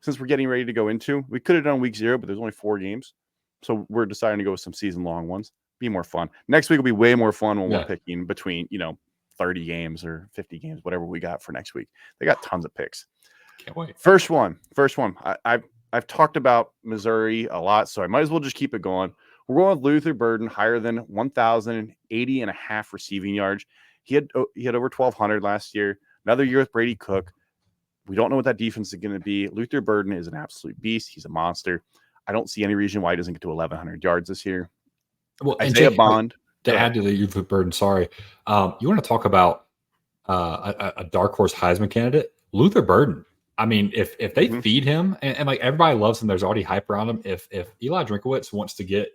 Since we're getting ready to go into, we could have done week 0, but there's only 4 games. So we're deciding to go with some season-long ones. Be more fun. Next week will be way more fun when we're picking between, 30 games or 50 games, whatever we got for next week. They got tons of picks. Can't wait. First one. I've talked about Missouri a lot, so I might as well just keep it going. We're going with Luther Burden, higher than 1,080 and a half receiving yards. He had over 1,200 last year. Another year with Brady Cook. We don't know what that defense is going to be. Luther Burden is an absolute beast. He's a monster. I don't see any reason why he doesn't get to 1,100 yards this year. Well, Isaiah Bond. To add to the Luther Burden, sorry. You want to talk about a dark horse Heisman candidate? Luther Burden. I mean, if they feed him, and like everybody loves him, there's already hype around him. If Eli Drinkowitz wants to get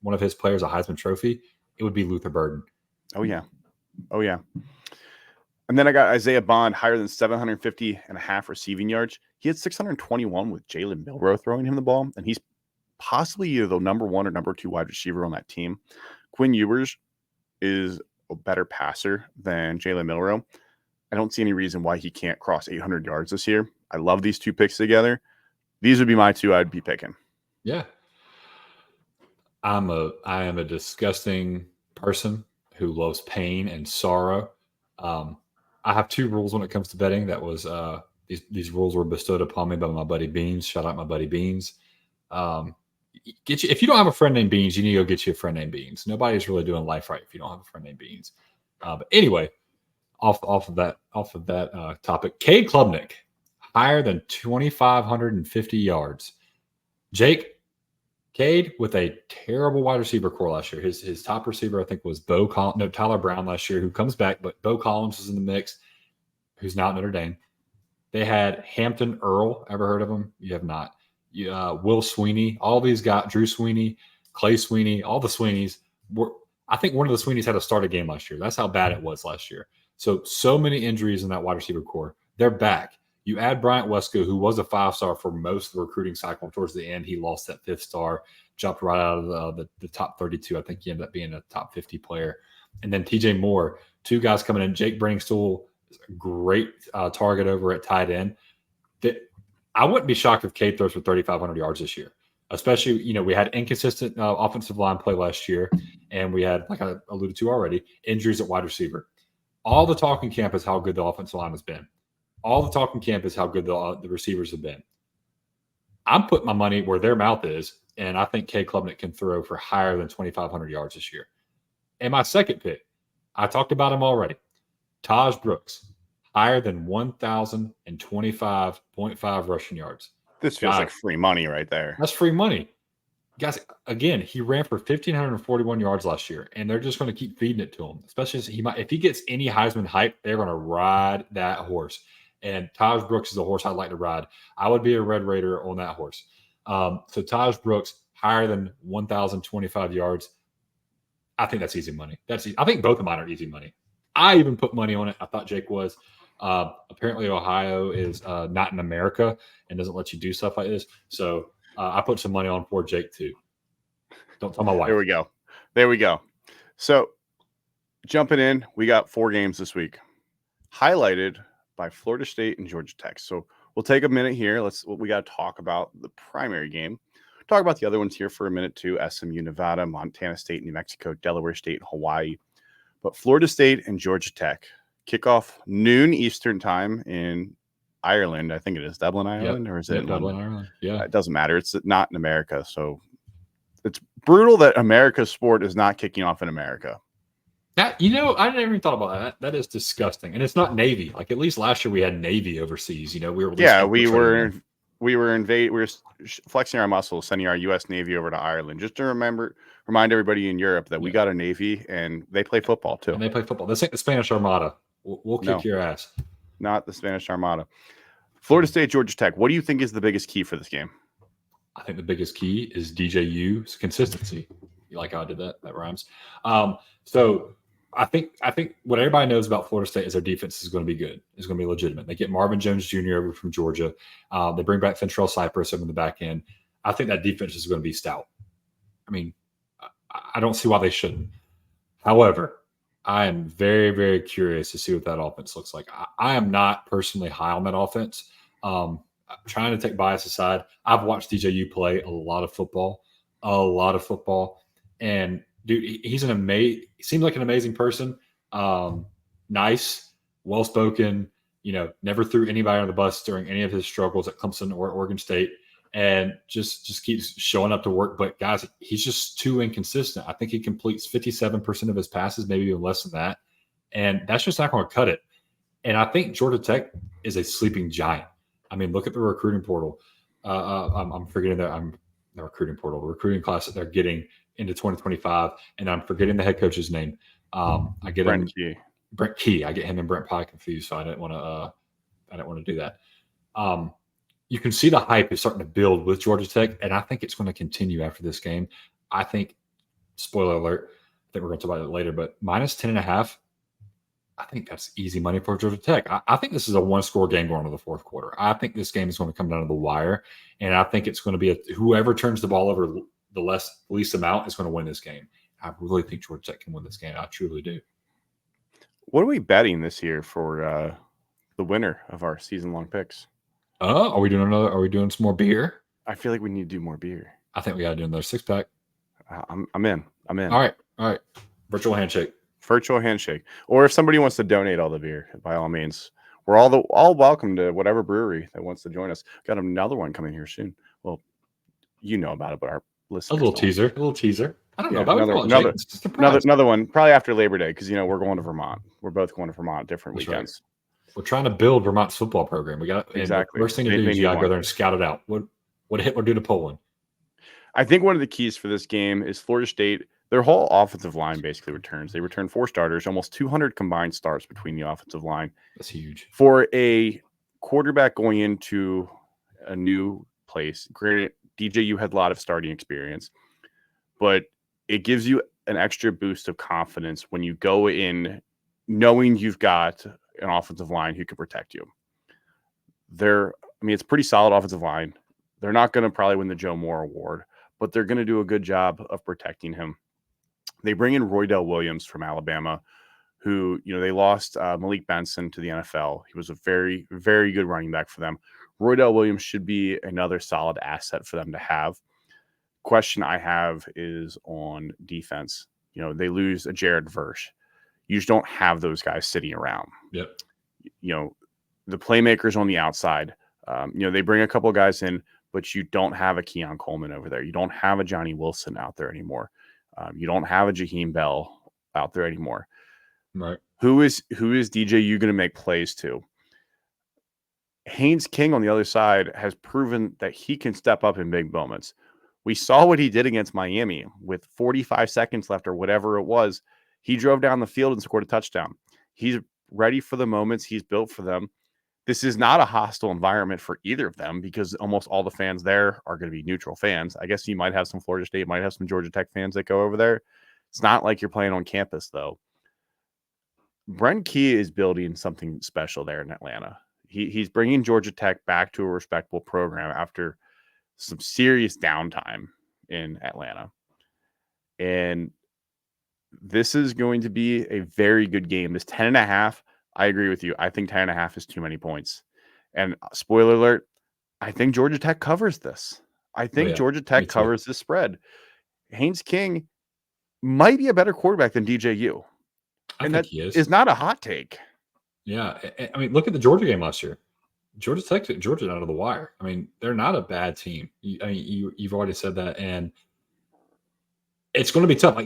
one of his players a Heisman trophy, it would be Luther Burden. Oh, yeah. And then I got Isaiah Bond, higher than 750 and a half receiving yards. He had 621 with Jalen Milroe throwing him the ball, and he's possibly either the number 1 or number 2 wide receiver on that team. Quinn Ewers is a better passer than Jalen Milroe. I don't see any reason why he can't cross 800 yards this year. I love these 2 picks together. These would be my 2 I'd be picking. Yeah. I am a disgusting person who loves pain and sorrow. I have 2 rules when it comes to betting. That was these rules were bestowed upon me by my buddy Beans. Shout out my buddy Beans. If you don't have a friend named Beans, you need to go get you a friend named Beans. Nobody's really doing life right if you don't have a friend named Beans. But anyway, off of that topic, Cade Klubnik, higher than 2,550 yards. Jake, Cade with a terrible wide receiver core last year. His top receiver, I think, was Tyler Brown last year, who comes back, but Bo Collins was in the mix, who's now at Notre Dame. They had Hampton Earl. Ever heard of him? You have not. Will Sweeney. All these guys, Drew Sweeney, Clay Sweeney, all the Sweeneys were. I think one of the Sweeneys had to start a game last year. That's how bad it was last year. So many injuries in that wide receiver core. They're back. You add Bryant Wesco, who was a 5-star for most of the recruiting cycle. Towards the end, he lost that 5th star, jumped right out of the top 32. I think he ended up being a top 50 player. And then TJ Moore, 2 guys coming in. Jake Brenningstool, great target over at tight end. I wouldn't be shocked if Cade throws for 3,500 yards this year. Especially, we had inconsistent offensive line play last year, and we had, like I alluded to already, injuries at wide receiver. All the talking camp is how good the offensive line has been. All the talking camp is how good the receivers have been. I'm putting my money where their mouth is, and I think Cade Klubnik can throw for higher than 2,500 yards this year. And my second pick, I talked about him already, Taj Brooks, higher than 1,025.5 rushing yards. This feels like free money right there. That's free money. Guys, again, he ran for 1,541 yards last year, and they're just going to keep feeding it to him. Especially if he gets any Heisman hype, they're going to ride that horse. And Taj Brooks is a horse I'd like to ride. I would be a Red Raider on that horse. So Taj Brooks, higher than 1,025 yards. I think that's easy money. I think both of mine are easy money. I even put money on it. I thought Jake was. Apparently, Ohio is not in America and doesn't let you do stuff like this. So I put some money on for Jake too. Don't tell my wife. There we go. So jumping in, we got 4 games this week, highlighted by Florida State and Georgia Tech. So we'll take a minute here. We got to talk about the primary game. Talk about the other ones here for a minute too. SMU, Nevada, Montana State, New Mexico, Delaware State, and Hawaii. But Florida State and Georgia Tech. Kickoff noon Eastern time in Ireland. I think it is Dublin, Ireland, or is it Dublin, Ireland? Yeah, it doesn't matter. It's not in America, so it's brutal that America's sport is not kicking off in America. That I never even thought about that. That is disgusting, and it's not Navy. Like at least last year we had Navy overseas. We were flexing our muscles, sending our U.S. Navy over to Ireland, just to remind everybody in Europe that we got a Navy and they play football too. And they play football. This ain't the Spanish Armada. We'll kick your ass. Not the Spanish Armada. Florida State, Georgia Tech. What do you think is the biggest key for this game? I think the biggest key is DJU's consistency. You like how I did that? That rhymes. So I think what everybody knows about Florida State is their defense is going to be good. It's going to be legitimate. They get Marvin Jones Jr. over from Georgia. They bring back Fentrell Cypress over in the back end. I think that defense is going to be stout. I mean, I don't see why they shouldn't. However, I am very, very curious to see what that offense looks like. I am not personally high on that offense. Trying to take bias aside, I've watched DJU play a lot of football. And dude, he seems like an amazing person. Nice, well-spoken, never threw anybody on the bus during any of his struggles at Clemson or Oregon State, and just keeps showing up to work. But guys, he's just too inconsistent. I think he completes 57% of his passes, maybe even less than that. And that's just not going to cut it. And I think Georgia Tech is a sleeping giant. I mean, look at the recruiting portal. I'm forgetting the recruiting portal, the recruiting class that they're getting into 2025, and I'm forgetting the head coach's name. I get Brent Key. I get him and Brent Pye confused, so I didn't want to do that. You can see the hype is starting to build with Georgia Tech, and I think it's going to continue after this game. I think, spoiler alert, I think we're going to talk about it later, but minus 10.5. I think that's easy money for Georgia Tech. I think this is a one-score game going into the fourth quarter. I think this game is going to come down to the wire, and I think it's going to be whoever turns the ball over the least amount is going to win this game. I really think Georgia Tech can win this game. I truly do. What are we betting this year for the winner of our season-long picks? Are we doing some more beer? I feel like we need to do more beer. I think we got to do another 6-pack. I'm in. All right. Virtual handshake. Or if somebody wants to donate all the beer, by all means, we're all welcome to whatever brewery that wants to join us. Got another one coming here soon. Well, you know about it, but our listeners. A little teaser. I don't know about another one, probably after Labor Day, because we're going to Vermont. We're both going to Vermont different weekends. Right. We're trying to build Vermont's football program. We got exactly. The first thing to do is you got to go there and scout it out. What did Hitler do to Poland? I think one of the keys for this game is Florida State. Their whole offensive line basically returns. They return 4 starters, almost 200 combined starts between the offensive line. That's huge. For a quarterback going into a new place, granted, DJU had a lot of starting experience, but it gives you an extra boost of confidence when you go in knowing you've got an offensive line who can protect you. It's pretty solid offensive line. They're not going to probably win the Joe Moore Award, but they're going to do a good job of protecting him. They bring in Roydell Williams from Alabama, who, they lost Malik Benson to the NFL. He was a very, very good running back for them. Roydell Williams should be another solid asset for them to have. Question I have is on defense. They lose a Jared Verse. You just don't have those guys sitting around. Yep. The playmakers on the outside. They bring a couple of guys in, but you don't have a Keon Coleman over there. You don't have a Johnny Wilson out there anymore. You don't have a Jaheim Bell out there anymore. Right. Who is DJU going to make plays to? Haynes King on the other side has proven that he can step up in big moments. We saw what he did against Miami with 45 seconds left or whatever it was. He drove down the field and scored a touchdown. He's ready for the moments. He's built for them. This is not a hostile environment for either of them because almost all the fans there are going to be neutral fans. I guess you might have some Florida State, might have some Georgia Tech fans that go over there. It's not like you're playing on campus, though. Brent Key is building something special there in Atlanta. He's bringing Georgia Tech back to a respectable program after some serious downtime in Atlanta. And this is going to be a very good game. This 10.5, I agree with you. I think 10.5 is too many points. And spoiler alert, I think Georgia Tech covers this. I think Georgia Tech covers this spread. Haynes King might be a better quarterback than DJU. I think he is. Is not a hot take. Yeah. I mean, look at the Georgia game last year. Georgia Tech took Georgia out of the wire. I mean, they're not a bad team. You've already said that. And it's going to be tough.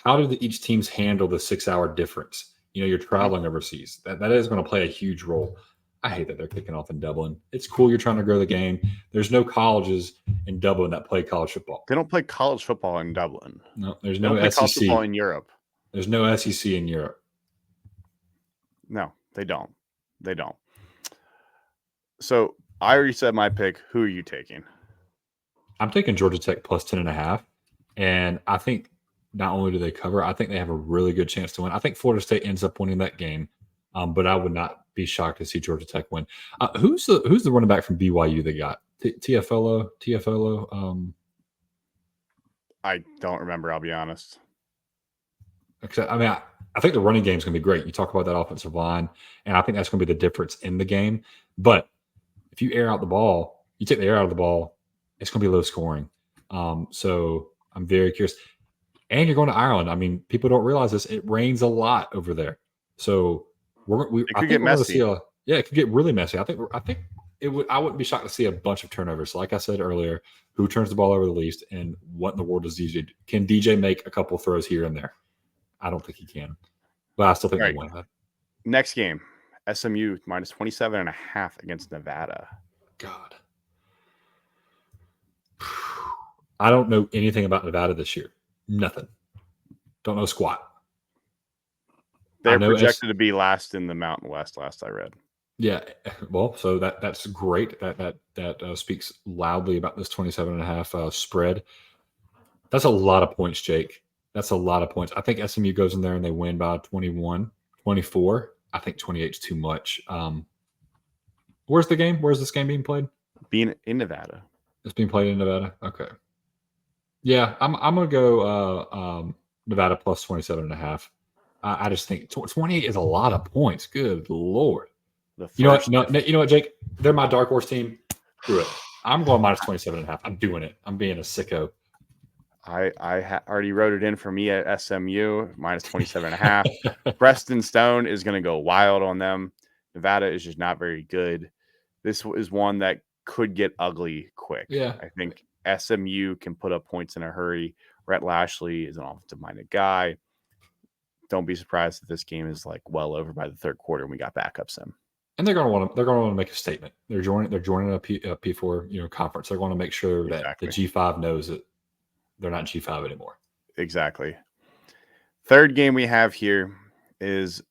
How do each teams handle the 6-hour difference? You're traveling overseas. That is going to play a huge role. I hate that they're kicking off in Dublin. It's cool you're trying to grow the game. There's no colleges in Dublin that play college football. They don't play college football in Dublin. No, there's no SEC. College football in Europe. There's no SEC in Europe. No, they don't. So I already said my pick. Who are you taking? I'm taking Georgia Tech plus 10.5. And I think not only do they cover, I think they have a really good chance to win. I think Florida State ends up winning that game, but I would not be shocked to see Georgia Tech win. Who's the running back from BYU they got? TFLO? I don't remember. I'll be honest. I think the running game is going to be great. You talk about that offensive line, and I think that's going to be the difference in the game. But if you air out the ball, you take the air out of the ball, it's going to be low scoring. So I'm very curious. And you're going to Ireland. I mean, people don't realize this. It rains a lot over there. So it could get messy. It could get really messy. I think it would. I wouldn't be shocked to see a bunch of turnovers. So like I said earlier, who turns the ball over the least, and what in the world does DJ do? Can DJ make a couple throws here and there? I don't think he can, but I still think they win that. Next game, SMU minus 27.5 against Nevada. God, I don't know anything about Nevada this year. Nothing. Don't know squat. They're projected to be last in the Mountain West. Last I read. Yeah, well, so that's great. That speaks loudly about this 27.5 spread. That's a lot of points, Jake. That's a lot of points. I think SMU goes in there and they win by 21, 24. I think 28 is too much. Where's the game? Where's this game being played? Being in Nevada. It's being played in Nevada. Okay. Yeah, I'm gonna go Nevada plus 27.5. I just think 28 is a lot of points. Good Lord. You know what, Jake? They're my dark horse team. Screw it. I'm going minus 27.5. I'm doing it. I'm being a sicko. I already wrote it in for me at SMU, minus 27.5. Preston Stone is going to go wild on them. Nevada is just not very good. This is one that could get ugly quick. Yeah. I think SMU can put up points in a hurry. Rhett Lashley is an offensive-minded guy. Don't be surprised if this game is well over by the third quarter and we got backups in. And they're going to want to make a statement. They're joining a P4 conference. They're going to make sure that the G5 knows that they're not G5 anymore. Exactly. Third game we have here is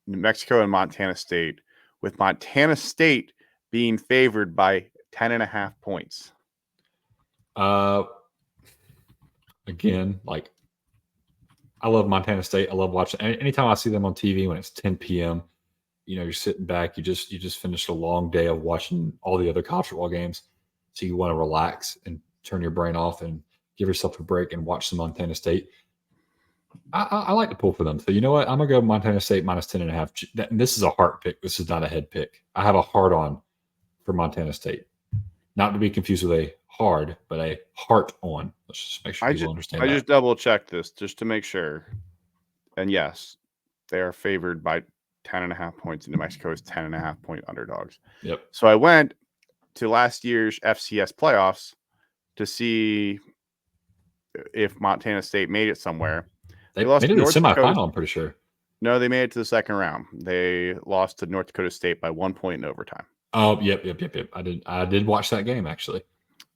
New Mexico and Montana State, with Montana State being favored by 10.5 points. again, like I love Montana State. I love watching. Anytime I see them on TV when it's 10 p.m., you're sitting back. You just finished a long day of watching all the other college football games, so you want to relax and turn your brain off and give yourself a break and watch some Montana State. I like to pull for them. So you know what? I'm gonna go Montana State minus 10.5. And this is a heart pick. This is not a head pick. I have a heart on for Montana State, not to be confused with a hard, but a heart on. Let's just make sure people understand. I just double checked this just to make sure. And yes, they are favored by 10.5 points. New Mexico is 10.5 point underdogs. Yep. So I went to last year's FCS playoffs to see if Montana State made it somewhere. They lost to the semifinal, I'm pretty sure. No, they made it to the second round. They lost to North Dakota State by 1 point in overtime. Oh, yep. I did watch that game, actually.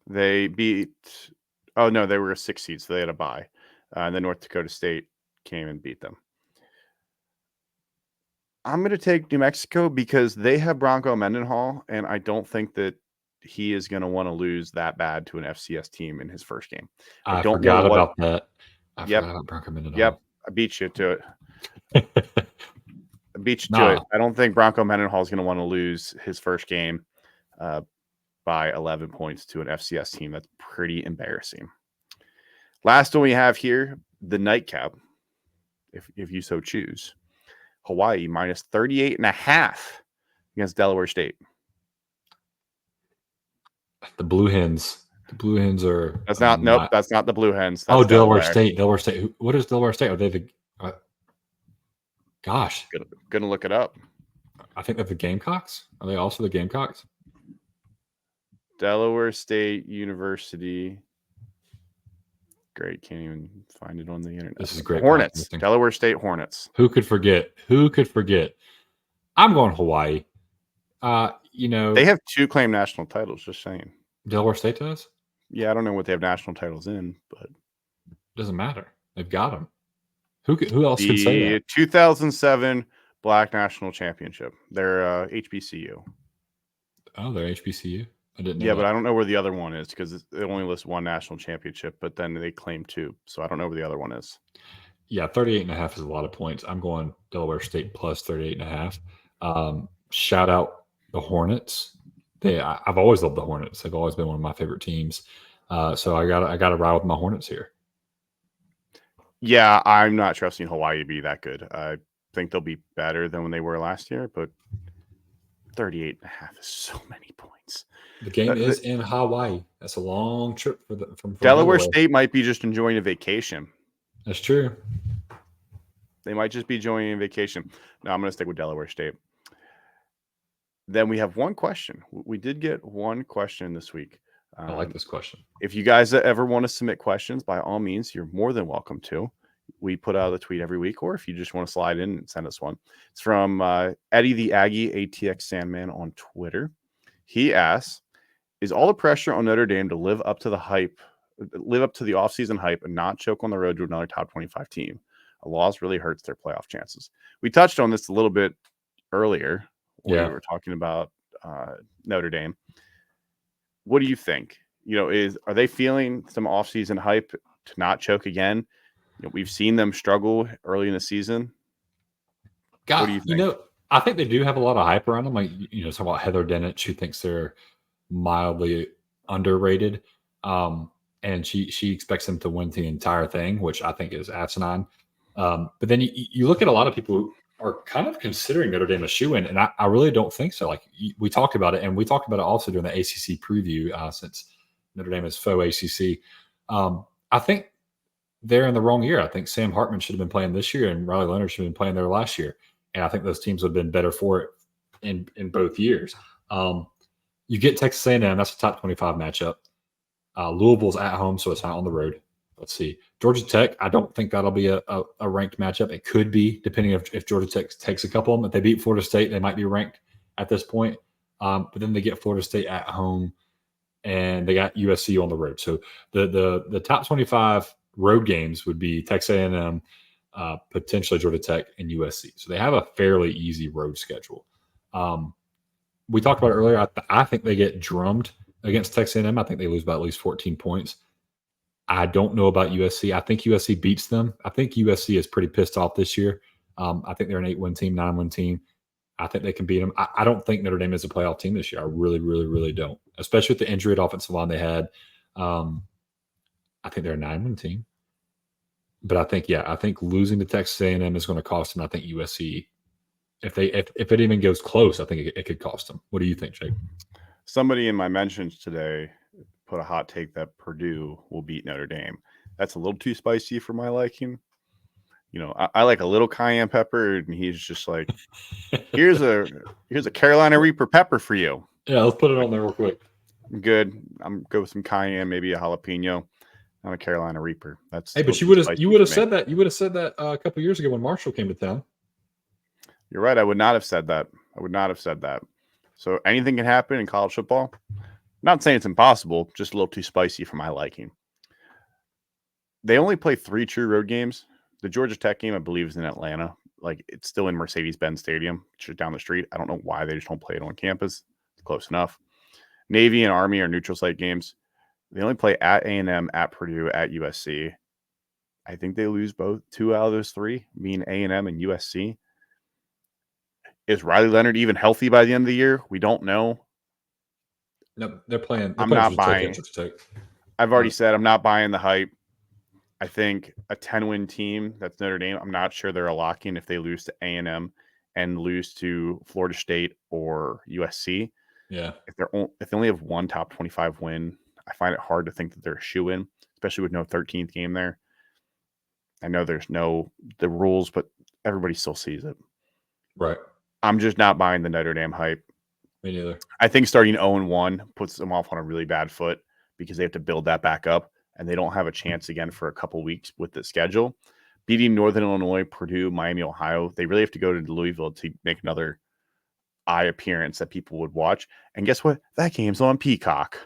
They beat – oh, no, they were a 6 seed, so they had a bye. And then North Dakota State came and beat them. I'm going to take New Mexico because they have Bronco Mendenhall, and I don't think that he is going to want to lose that bad to an FCS team in his first game. I forgot about that. I forgot about Bronco Mendenhall. Yep, I beat you to it. I beat you to it. I don't think Bronco Mendenhall is going to want to lose his first game by 11 points to an FCS team. That's pretty embarrassing. Last one we have here, the nightcap, if you so choose. Hawaii minus 38.5 against Delaware State. The Blue Hens. The Blue Hens are. That's not. Nope. That's not the Blue Hens. That's Delaware State. Delaware State. What is Delaware State? Are they the? Gosh. Gonna look it up. I think they're the Gamecocks. Are they also the Gamecocks? Delaware State University. Great. Can't even find it on the internet. This is great. Hornets. Delaware State Hornets. Who could forget? I'm going Hawaii. They have 2 claimed national titles. Just saying. Delaware State does. Yeah, I don't know what they have national titles in, but doesn't matter. They've got them. Who else could say that? 2007 Black National Championship. They're HBCU. Oh, they're HBCU. I didn't know. Yeah, but I don't know where the other one is because it only lists 1 national championship, but then they claim 2, so I don't know where the other one is. Yeah, 38.5 is a lot of points. I'm going Delaware State plus 38.5. Shout out the Hornets. I've always loved the Hornets. They've always been one of my favorite teams. So I got to ride with my Hornets here. Yeah, I'm not trusting Hawaii to be that good. I think they'll be better than when they were last year, but 38.5 is so many points. The game is in Hawaii. That's a long trip from Delaware State might be just enjoying a vacation. That's true. They might just be enjoying a vacation. No, I'm going to stick with Delaware State. Then we have one question. We did get one question this week. I like this question. If you guys ever want to submit questions, by all means, you're more than welcome to. We put out a tweet every week, or if you just want to slide in and send us one. It's from Eddie the Aggie, ATX Sandman on Twitter. He asks, is all the pressure on Notre Dame to live up to the offseason hype and not choke on the road to another top 25 team? A loss really hurts their playoff chances. We touched on this a little bit earlier when we were talking about Notre Dame. What do you think? Are they feeling some offseason hype to not choke again? We've seen them struggle early in the season. What do you think? I think they do have a lot of hype around them. Like, talk about Heather Dinich, who thinks they're mildly underrated. And she expects them to win the entire thing, which I think is asinine. But then you look at a lot of people who are kind of considering Notre Dame a shoo-in, and I really don't think so. Like, we talked about it, and we talked about it also during the ACC preview, since Notre Dame is faux ACC. I think they're in the wrong year. I think Sam Hartman should have been playing this year, and Riley Leonard should have been playing there last year. And I think those teams would have been better for it in both years. You get Texas A&M, that's a top 25 matchup. Louisville's at home, so it's not on the road. Let's see. Georgia Tech, I don't think that'll be a ranked matchup. It could be, depending if Georgia Tech takes a couple of them. If they beat Florida State, they might be ranked at this point. But then they get Florida State at home, and they got USC on the road. So the top 25 road games would be Texas A&M, potentially Georgia Tech, and USC. So they have a fairly easy road schedule. We talked about it earlier. I think they get drummed against Texas A&M. I think they lose by at least 14 points. I don't know about USC. I think USC beats them. I think USC is pretty pissed off this year. I think they're an 8-win team, 9-win team. I think they can beat them. I don't think Notre Dame is a playoff team this year. I really, really, really don't, especially with the injury at offensive line they had. I think they're a 9-win team. But I think losing to Texas A&M is going to cost them. I think USC, if it even goes close, I think it could cost them. What do you think, Jake? Somebody in my mentions today put a hot take that Purdue will beat Notre Dame. That's a little too spicy for my liking. You know, I like a little cayenne pepper, and he's just like, here's a Carolina Reaper pepper for you. Yeah, let's put it on there real quick. Good. I'm go with some cayenne, maybe a jalapeno. I'm a Carolina Reaper. That's but you would have said that. You would have said that a couple years ago when Marshall came to town. You're right. I would not have said that. So anything can happen in college football. Not saying it's impossible, just a little too spicy for my liking. They only play 3 true road games. The Georgia Tech game, I believe, is in Atlanta. Like, it's still in Mercedes-Benz Stadium, just down the street. I don't know why they just don't play it on campus. It's close enough. Navy and Army are neutral site games. They only play at A&M, at Purdue, at USC. I think they lose 2 out of those 3, being A&M and USC. Is Riley Leonard even healthy by the end of the year? We don't know. No, they're playing. I'm not buying. I've already said I'm not buying the hype. I think a 10-win team that's Notre Dame, I'm not sure they're a lock-in if they lose to A&M and lose to Florida State or USC. Yeah. If they only have one top 25 win, I find it hard to think that they're a shoe-in, especially with no 13th game there. I know there's the rules, but everybody still sees it. Right. I'm just not buying the Notre Dame hype. Me neither. I think starting 0-1 puts them off on a really bad foot because they have to build that back up, and they don't have a chance again for a couple weeks with the schedule. Beating Northern Illinois, Purdue, Miami, Ohio, they really have to go to Louisville to make another eye appearance that people would watch. And guess what? That game's on Peacock.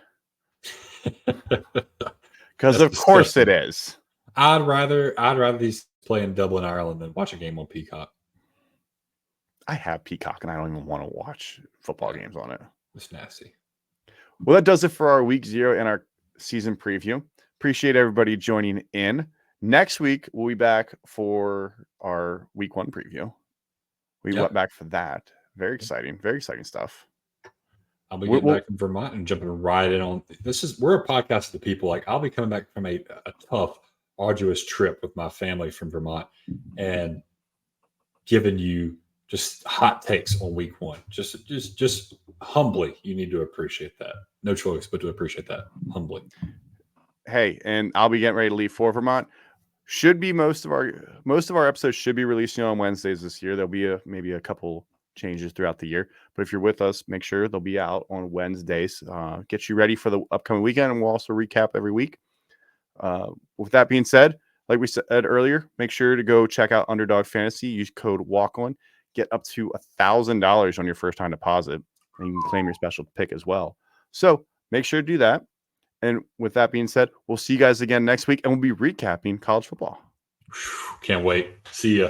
Because of course it is. I'd rather these play in Dublin, Ireland than watch a game on Peacock. I have Peacock and I don't even want to watch football games on it. It's nasty. Well, that does it for our week 0 and our season preview. Appreciate everybody joining in. Next week, we'll be back for our week 1 preview. We went back for that. Very exciting stuff. I'll be getting back from Vermont and jumping right in on we're a podcast of the people. Like, I'll be coming back from a tough, arduous trip with my family from Vermont and giving you just hot takes on week 1. Just humbly, you need to appreciate that. No choice but to appreciate that humbly. Hey, and I'll be getting ready to leave for Vermont. Should be most of our episodes should be releasing on Wednesdays this year. There'll be maybe a couple changes throughout the year, but if you're with us, make sure they'll be out on Wednesdays. Get you ready for the upcoming weekend, and we'll also recap every week. With that being said, like we said earlier, make sure to go check out Underdog Fantasy. Use code WALK-ON. Get up to $1,000 on your first time deposit, and you can claim your special pick as well. So make sure to do that. And with that being said, we'll see you guys again next week, and we'll be recapping college football. Can't wait. See ya.